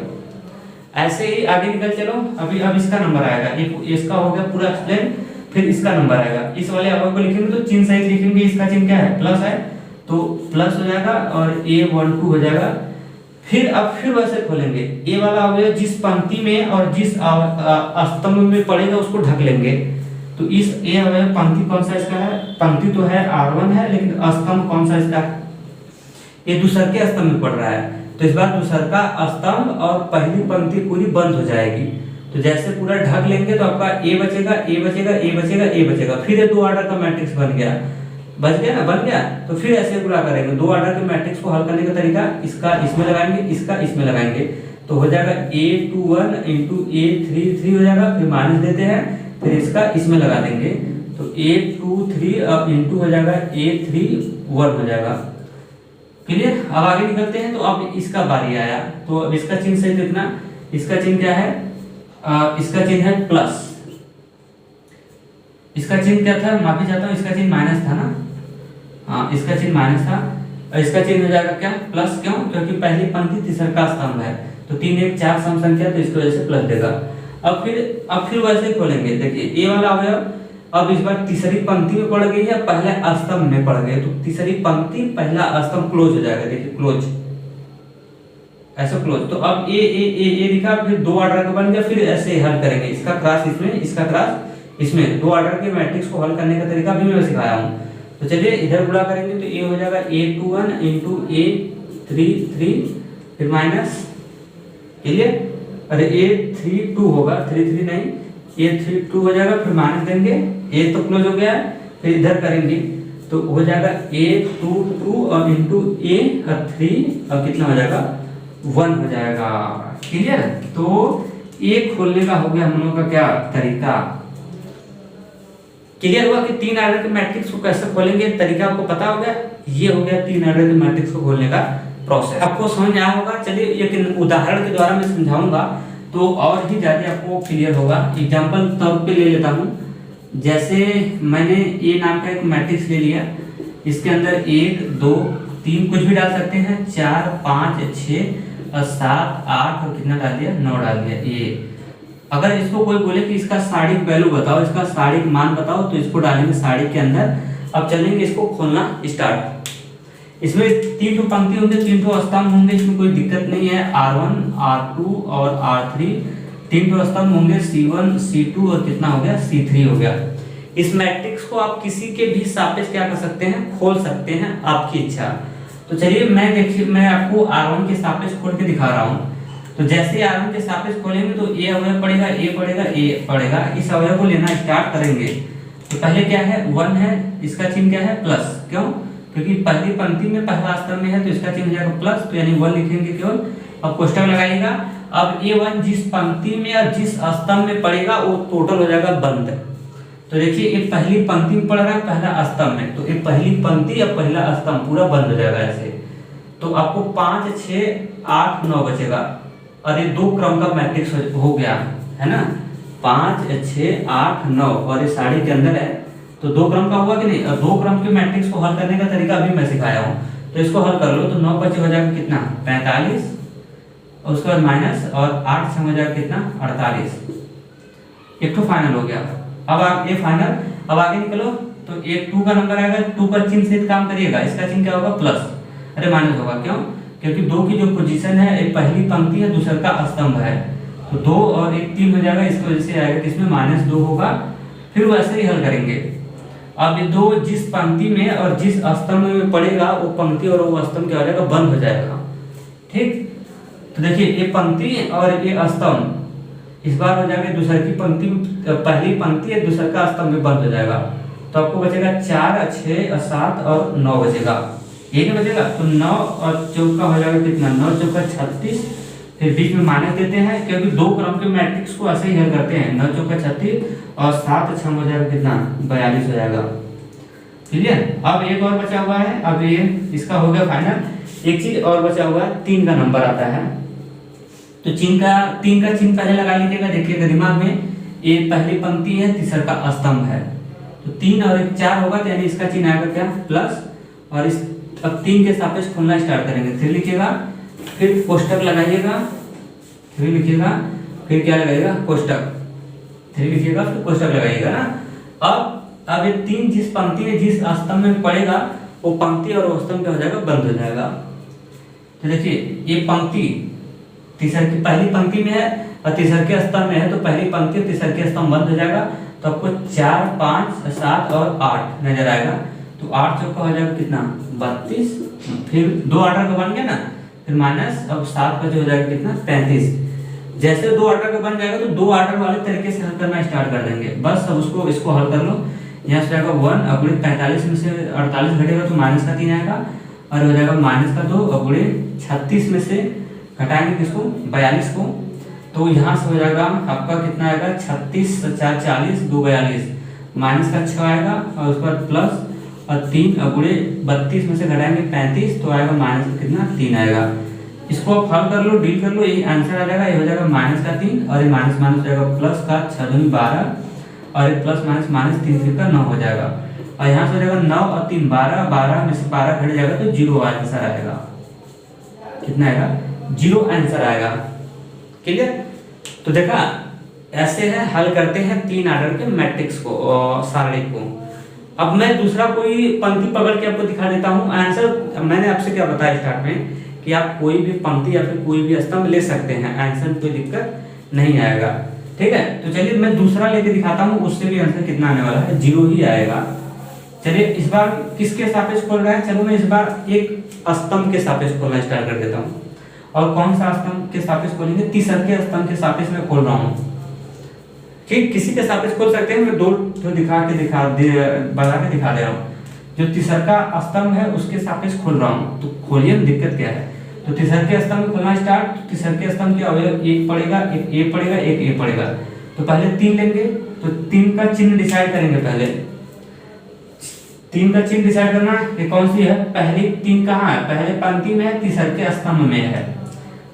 ऐसे ही आगे निकल चलो। अभी अब इसका नंबर आएगा, इसका हो गया पूरा एक्सप्लेन, फिर इसका नंबर आएगा। इस वाले अवयव को लिखेंगे तो चिन्ह सहित लिखेंगे, इसका चिन्ह क्या है, प्लस है, तो प्लस हो जाएगा और A12 हो जाएगा। फिर अब फिर वैसे खोलेंगे, ए वाला अवयव जिस पंक्ति में और जिस स्तंभ में पड़ेगा उसको ढक लेंगे। तो इस ए अवयव पंक्ति कौन सा इसका है, पंक्ति तो है R1 है, लेकिन स्तंभ कौन सा इसका, ये दूसर के स्तंभ में पड़ रहा है। तो इस बार दूसर का स्तंभ और पहली पंक्ति पूरी बंद हो जाएगी। तो जैसे पूरा ढक लेंगे तो आपका A बचेगा, A बचेगा, A बचेगा, A बचेगा। फिर ये 2 ऑर्डर का मैट्रिक्स बन गया, बच गया ना, बन गया। तो फिर ऐसे गुणा करेंगे, 2 ऑर्डर के मैट्रिक्स को हल करने का तरीका, इसका इसमें लगाएंगे, इसका इसमें लगाएंगे, तो हो जाएगा A21 इंटू A33 हो जाएगा, फिर माइनस देते हैं, फिर इसका इसमें लगा देंगे, तो A23 अब इंटू हो जाएगा A31 हो जाएगा। क्लियर? अब आगे निकलते हैं। तो अब इसका बारी आया, तो अब इसका चिन्ह सही लिखना। इसका चिन्ह क्या है, इसका चिन्ह है प्लस। इसका चिन्ह क्या था, माफी चाहता हूँ, इसका चिन्ह माइनस था ना, हाँ इसका चिन्ह माइनस था, और इसका चिन्ह हो जाएगा क्या, प्लस। क्यों? क्योंकि पहली पंक्ति तीसरा का स्तंभ है, तो 3 1 4 सम संख्या, तो इसकी वजह से प्लस देगा। अब फिर वैसे खोलेंगे, देखिए ए वाला अवयव अब इस बार तीसरी पंक्ति में पड़ गई है, पहले स्तंभ में पड़ गए, तो तीसरी पंक्ति पहला स्तंभ क्लोज हो जाएगा। देखिए क्लोज, ऐसा क्लोज। तो अब ए लिखा, फिर 2 ऑर्डर का बन गया, फिर ऐसे हल करेंगे, इसका क्रॉस इसमें, इसका क्रॉस इसमें। 2 ऑर्डर के मैट्रिक्स को हल करने का तरीका भी मैं सिखाया हूँ। तो चलिए इधर गुणा करेंगे, तो ये हो जाएगा A21 इंटू A33, फिर माइनस, क्लियर? अरे A32 होगा, 33 नहीं, A32 हो जाएगा, फिर माइनस देंगे, A तो क्लोज हो गया है, फिर इधर करेंगे तो हो जाएगा A22 और इंटू A3, अब कितना हो जाएगा, 1 हो जाएगा। क्लियर? तो ये खोलने का हो गया हम लोगों का क्या तरीका। क्लियर हुआ कि 3 ऑर्डर के मैट्रिक्स को कैसे खोलेंगे, तरीका आपको पता हो गया। ये हो गया 3 ऑर्डर के मैट्रिक्स को खोलने का प्रोसेस, आपको समझ में आया होगा। चलिए एक उदाहरण के द्वारा मैं समझाऊंगा तो और ही ज्यादा आपको क्लियर होगा। एग्जांपल तौर पे ले लेता हूं, जैसे मैंने ए नाम का एक मैट्रिक्स ले लिया, इसके अंदर 1 2 3 कुछ भी डाल सकते हैं, 4 5 6 और 7 8 और कितना डाल दिया, 9 डाल दिया। ये अगर इसको कोई बोले कि इसका साड़िक वैल्यू बताओ, इसका साड़िक मान बताओ, तो इसको डालेंगे साड़िक के अंदर। अब चलेंगे इसको खोलना स्टार्ट। इसमें 3 पंक्ति होंगे, 3 स्तंभ होंगे, इसमें कोई दिक्कत नहीं है। R1 R2 और R3 3 स्तंभ होंगे, C1 C2 और कितना हो गया, C3 हो गया। इस मैट्रिक्स को आप किसी के भी सापेक्ष क्या कर सकते हैं, खोल सकते हैं, आपकी इच्छा। तो चलिए मैं आपको R1 के सापेक्ष खोल के दिखा रहा हूँ। तो जैसे R1 के सापेक्ष खोलेंगे तो ए अवयव पड़ेगा, ए पड़ेगा, ए पड़ेगा। इस अवयव को लेना स्टार्ट करेंगे तो पहले क्या है, 1 है, इसका चिन्ह क्या है, प्लस। क्यों? क्योंकि पहली पंक्ति में पहला स्तंभ में है, तो इसका चिन्ह हो जाएगा प्लस, तो यानी 1 लिखेंगे केवल। अब कोष्टक लगाइएगा। अब A1 जिस पंक्ति में और जिस स्तंभ में पड़ेगा वो टोटल हो जाएगा बंद। तो देखिए ये पहली पंक्ति में पड़ रहा है, पहला स्तंभ में, तो ये पहली पंक्ति या पहला स्तंभ पूरा बंद हो जाएगा ऐसे। तो आपको 5 6 8 9 बचेगा, और ये 2 क्रम का मैट्रिक्स हो गया है ना। 5 6 8 9 और ये साड़ी के अंदर है, तो 2 क्रम का हुआ कि नहीं। और 2 क्रम के मैट्रिक्स को हल करने का तरीका अभी मैं सिखाया हूँ, तो इसको हल कर लो। तो 9 5 हो जाएगा कितना 45, और उसके बाद माइनस, और 8 6 हो जाएगा कितना 48। एक तो फाइनल हो गया। अब आप ये फाइनल, अब आगे निकलो। तो एक 2 का नंबर आएगा, 2 का चिन्ह से काम करिएगा, इसका चिन्ह क्या होगा प्लस, अरे माइनस होगा। क्यों? क्योंकि 2 की जो पोजीशन है, एक पहली पंक्ति है, दूसरा का स्तंभ है, तो 2 और 1 3 हो जाएगा, इसकी वजह से आएगा किसमें -2 होगा। फिर वैसे ही हल करेंगे। अब ये 2 जिस पंक्ति में और जिस स्तंभ में पड़ेगा, वो पंक्ति और वो स्तंभ क्या हो जाएगा, बंद हो जाएगा। ठीक, तो देखिए ये पंक्ति और ये स्तंभ इस बार हो जाएगा दूसरा की पंक्ति, पहली पंक्ति है, दूसरा का स्तंभ में बंद हो जाएगा। तो आपको बचेगा 4 6 7 और 9 बचेगा, एक बचेगा। तो 9 और 4 का हो जाएगा कितना 9 4 का 36, फिर बीच में माइनस देते हैं, क्योंकि 2 क्रम के मैट्रिक्स को ऐसे ही हल करते हैं। 9 4 का 36 और 7 6 हो जाएगा कितना 42 हो जाएगा। क्लियर? अब एक और बचा हुआ है, अब ये इसका हो गया फाइनल। एक चीज और बचा हुआ है, 3 का नंबर आता है, तो 3 का चिन्ह पहले लगा लीजिएगा। देखिएगा दिमाग में, ये पहली पंक्ति है, तीसरा का स्तंभ है, तो 3 और 1 4 होगा, तो यानी इसका चिन्ह आएगा क्या प्लस। और इस अब 3 के सापेक्ष खोलना स्टार्ट करेंगे। 3 लिखिएगा, फिर कोष्टक लगाइएगा, 3 लिखिएगा, फिर क्या लगाइएगा कोष्टक, 3 लिखिएगा, फिर कोष्टक लगाइएगा ना। अब ये 3 जिस पंक्ति में जिस स्तंभ में पड़ेगा, वो पंक्ति और वो स्तंभ क्या हो जाएगा, बंद हो जाएगा। तो देखिए ये पंक्ति तीसरे की पहली पंक्ति में है और तीसरे के स्तंभ में है, तो पहली पंक्ति और तीसरे के स्तंभ बंद हो जाएगा। तो आपको 4 5 7 और 8 नजर आएगा। तो 8 चौका हो जाएगा कितना 32, फिर 2 ऑर्डर का बन गया ना, फिर माइनस, अब 7 का जो हो जाएगा कितना 35। जैसे 2 ऑर्डर का बन जाएगा, तो 2 ऑर्डर वाले तरीके से हल करना स्टार्ट कर देंगे। बस अब उसको इसको हल कर लो। यहाँ से आएगा 1 अगुड़े 45 में से 48 घटेगा, तो माइनस का 3 आएगा, और हो जाएगा माइनस का 2 अगुड़े 36 में से घटाएंगे किसको 42 को, तो यहाँ से हो जाएगा आपका कितना आएगा 36 4 40 2 42, माइनस का 6 आएगा, और उसके बाद प्लस और 3 अगुड़े 32 में से घटाएंगे 35, तो आएगा माइनस का कितना 3 आएगा। इसको आप हल कर लो, डील कर लो, ये आंसर आ जाएगा। ये हो जाएगा माइनस का 3, और ये माइनस माइनस हो जाएगा प्लस का 6 दूनी 12, और ये प्लस माइनस माइनस 3 3 का 9 हो जाएगा। और यहाँ से हो जाएगा 9 और 3 12, 12 में से 12 घट जाएगा, तो 0 आंसर आएगा। कितना आएगा 0 आंसर आएगा। क्लियर? तो देखा ऐसे है हल करते हैं 3 ऑर्डर के मैट्रिक्स को और सारणी को। अब मैं दूसरा कोई पंक्ति पकड़ के आपको दिखा देता हूँ। आंसर मैंने आपसे क्या बताया स्टार्ट में कि आप कोई भी पंक्ति या फिर कोई भी स्तंभ ले सकते हैं, आंसर में कोई दिक्कत नहीं आएगा। ठीक है, तो चलिए मैं दूसरा लेके दिखाता हूँ, उससे भी आंसर कितना आने वाला है 0 ही आएगा। चलिए इस बार किसके सापेक्ष खोल रहा है, चलो मैं इस बार एक स्तंभ के सापेक्ष खोलना स्टार्ट कर देता हूँ। और कौन सा स्तंभ के सापेक्ष खोलेंगे, तीसरे के स्तंभ के सापेक्ष में खोल रहा हूँ। ठीक, किसी के सापेक्ष खोल सकते हैं, मैं 2 बता के दिखा दे रहा हूँ। जो तीसरा का स्तंभ है उसके सापेक्ष खोल रहा हूँ, तो खोलिए, दिक्कत क्या है। तो तीसरे के स्तंभ में खोलना स्टार्ट, तो तीसरे के स्तंभ के अवयव 1 पड़ेगा, एक ए पड़ेगा, एक ए पड़ेगा। तो पहले 3 लेंगे, तो 3 का चिन्ह डिसाइड करेंगे। पहले 3 का चिन्ह डिसाइड करना, ये कौन सी है, पहली 3 कहाँ है, पहले पंक्ति में है, तीसरे के स्तंभ में है।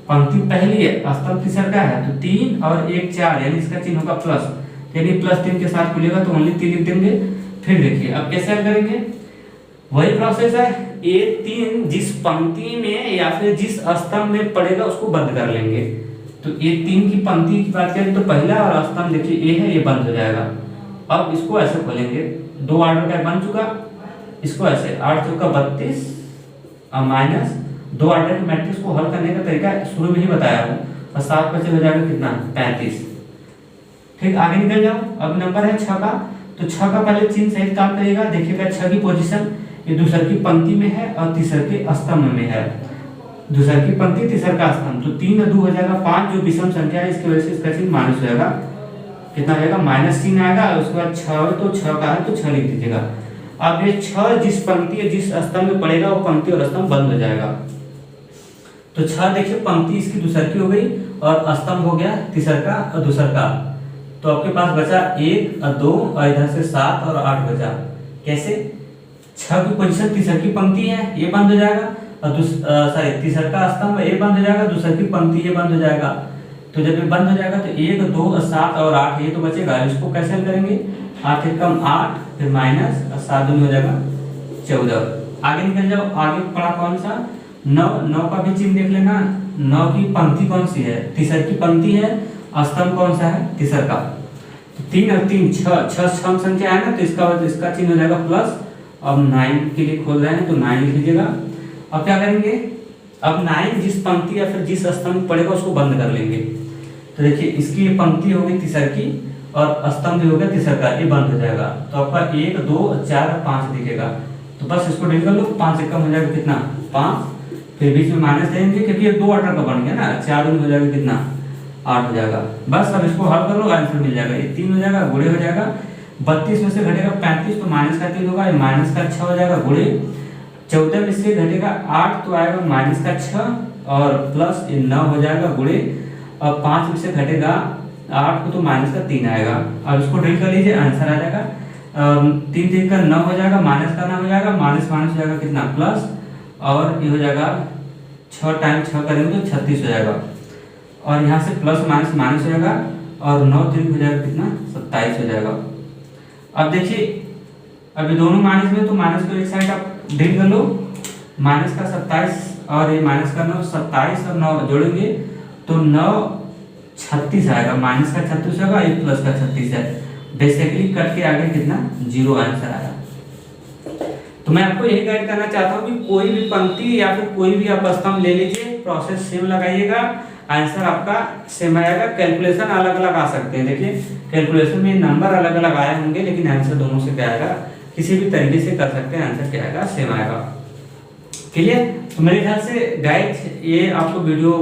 पंक्ति पहली है, स्तंभ तीसरा का है, तो 3 और 1 4, यानी इसका चिन्ह होगा प्लस, यानी +3 के साथ खुलेगा, तो ओनली 3 लिख देंगे। फिर देखिए अब कैसे हल करेंगे, वही प्रोसेस है। ये 3 जिस पंक्ति में या फिर जिस स्तंभ में पड़ेगा उसको बंद कर लेंगे। तो ये 3 की पंक्ति की बात करें तो पहला और स्तंभ देखिए ए है, ये बंद हो जाएगा। अब इसको ऐसे खोलेंगे, 2 ऑर्डर का बन चुका, इसको ऐसे 8 चौका 32 और माइनस 2 ऑर्डर के मैट्रिक्स को हल करने का तरीका शुरू में ही बताया हूँ, और 7 बचे हो जाएगा कितना 35। ठीक, आगे निकल जाओ। अब नंबर है 6 का, तो 6 का पहले चिन्ह सहित काम करेगा। देखिएगा 6 की पोजीशन ये दूसरे की पंक्ति में है और तीसरे के स्तंभ में है। दूसरे की पंक्ति तीसरे का स्तंभ, तो 3 और 2 हो जाएगा 5, जो विषम संख्या है इसकी वजह से इसका चिन्ह माइनस हो जाएगा। कितना आएगा -3 आएगा। उसके बाद 6, तो 6 का है तो 6 लिख दीजिएगा। अब ये 6 जिस पंक्ति या जिस स्तंभ में पड़ेगा वो पंक्ति और स्तंभ बंद हो जाएगा। तो 6 देखिए पंक्ति इसकी दूसरे की हो गई और स्तंभ हो गया तीसरा का और दूसरा का। तो आपके पास बचा 1 और 2 और इधर से 7 और 8 बचा। कैसे? 6 की पोजीशन तीसर की पंक्ति है, ये बंद हो जाएगा, और तीसर का स्तंभ ये बंद हो जाएगा, दूसर की पंक्ति ये बंद हो जाएगा। तो जब ये बंद हो जाएगा तो 1 2 और 7 और 8 ये तो बचेगा, इसको कैसे हल करेंगे? 8 एक कम 8, फिर माइनस और 7 दूनी हो जाएगा 14। आगे निकल जाओ, आगे पड़ा कौन सा? 9 का भी चिन्ह देख लेना। 9 की पंक्ति कौन सी है? तीसर की पंक्ति है, स्तंभ कौन सा है? तीसर का। तो 3 और 3 6 सम संख्या है ना, तो इसका चिन्ह हो जाएगा प्लस। अब 9 के लिए खोल रहे हैं तो 9 लिख लीजिएगा। अब क्या करेंगे? अब 9 जिस पंक्ति या फिर जिस स्तंभ पड़ेगा उसको बंद कर लेंगे। तो देखिए इसकी ये पंक्ति होगी तीसर की और स्तंभ भी हो गया तीसर का, ये बंद हो जाएगा। तो आपका 1 2 4 और 5 दिखेगा। तो बस इसको डिलीट कर लो, 5 एक कम हो जाएगा कितना? 5, फिर बीच में माइनस देंगे क्योंकि ये 2 ऑर्डर का बन गया ना, 4 हो जाएगा कितना? 8 हो जाएगा। बस अब इसको हल कर लो, आंसर मिल जाएगा। ये 3 हो जाएगा, गुणे हो जाएगा। 32 में से घटेगा 35 तो माइनस का 3 होगा, ये माइनस का 6 हो जाएगा, गुणे 14 में से घटेगा 8 तो आएगा माइनस का 6 और प्लस 9 हो जाएगा, गुणे और 5 में से घटेगा 8 को तो माइनस का 3 आएगा। अब इसको डिलीट कर लीजिए, आंसर आ जाएगा 3 3 का 9 हो जाएगा, माइनस का 9 हो जाएगा, माइनस माइनस हो जाएगा कितना? प्लस, और ये हो जाएगा 6 टाइम 6 करेंगे तो 36 हो जाएगा, और यहाँ से प्लस माइनस माइनस हो जाएगा, और 9 3 हो जाएगा कितना? 27 हो जाएगा। अब देखिए अभी दोनों माइनस में, तो माइनस को एक साइड आप डिलीट कर लो, माइनस का 27 और ये माइनस का 9, 27 और 9 जोड़ेंगे तो 9 36 आएगा, माइनस का 36 होगा, ये प्लस का 36 है। बेसिकली कट के आगे कितना? 0 आंसर आया। तो मैं आपको यही गाइड करना चाहता हूँ कि कोई भी पंक्ति या फिर कोई भी आप स्तंभ ले लीजिए, प्रोसेस सेम लगाइएगा, आंसर आपका सेम आएगा। कैलकुलेशन अलग अलग आ सकते हैं, देखिए कैलकुलेशन में नंबर अलग अलग आए होंगे लेकिन आंसर दोनों से क्या आएगा? किसी भी तरीके से कर सकते हैं, आंसर क्या आएगा? सेम आएगा। क्लियर? तो मेरे ख्याल से गाइड ये आपको वीडियो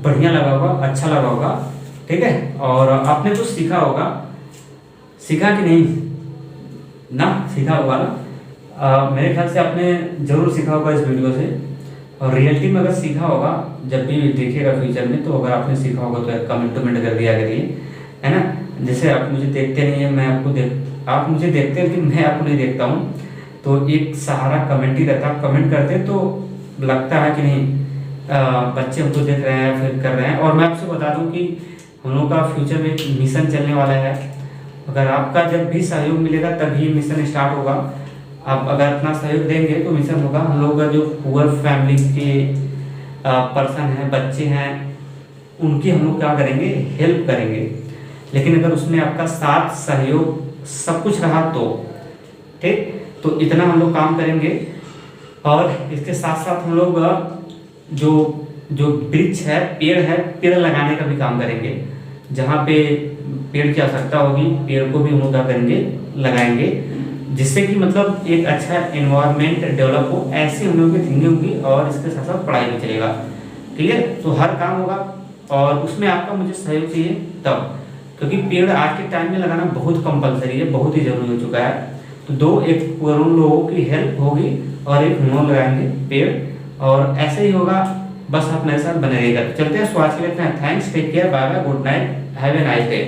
बढ़िया लगा होगा, अच्छा लगा होगा, ठीक है, और आपने कुछ सीखा होगा। सीखा कि नहीं ना? सीखा होगा ना? मेरे ख्याल से आपने जरूर सीखा होगा इस वीडियो से, और रियलिटी में अगर सीखा होगा, जब भी देखिएगा फ्यूचर में, तो अगर आपने सीखा होगा तो कमेंट कर दिया करिए, है ना। जैसे आप मुझे देखते नहीं है, मैं आपको आप मुझे देखते हैं लेकिन मैं आपको नहीं देखता हूँ, तो एक सहारा कमेंट ही रहता है। आप कमेंट करते तो लगता है कि नहीं बच्चे हमको देख रहे हैं, फिर कर रहे हैं। और मैं आपसे बता दूँ कि हम लोग का फ्यूचर में एक मिशन चलने वाला है। अगर आपका जब भी सहयोग मिलेगा तभी मिशन स्टार्ट होगा। आप अगर अपना सहयोग देंगे तो मिशन होगा। हम लोग का जो पुअर फैमिली के पर्सन हैं, बच्चे हैं, उनकी हम लोग क्या करेंगे? हेल्प करेंगे। लेकिन अगर उसमें आपका साथ सहयोग सब कुछ रहा तो ठीक, तो इतना हम लोग काम करेंगे। और इसके साथ साथ हम लोग जो वृक्ष है, पेड़ लगाने का भी काम करेंगे। जहाँ पे पेड़ की आवश्यकता होगी, पेड़ को भी हम लोग क्या करेंगे? लगाएंगे, जिससे कि मतलब एक अच्छा एनवायरनमेंट डेवलप हो। ऐसे हम लोग की थिंकिंग होगी और इसके साथ साथ पढ़ाई भी चलेगा। ठीक है, तो हर काम होगा और उसमें आपका मुझे सहयोग चाहिए तब, क्योंकि पेड़ आज के टाइम में लगाना बहुत कंपलसरी है, बहुत ही जरूरी हो चुका है। तो दो, एक उन लोगों की हेल्प होगी और एक हम लोग लगाएंगे पेड़, और ऐसे ही होगा। बस आप मेरे साथ बने रहिएगा। चलते हैं, स्वास्थ्य के लिए इतना। Thanks, take care, bye bye, good night, have a nice day.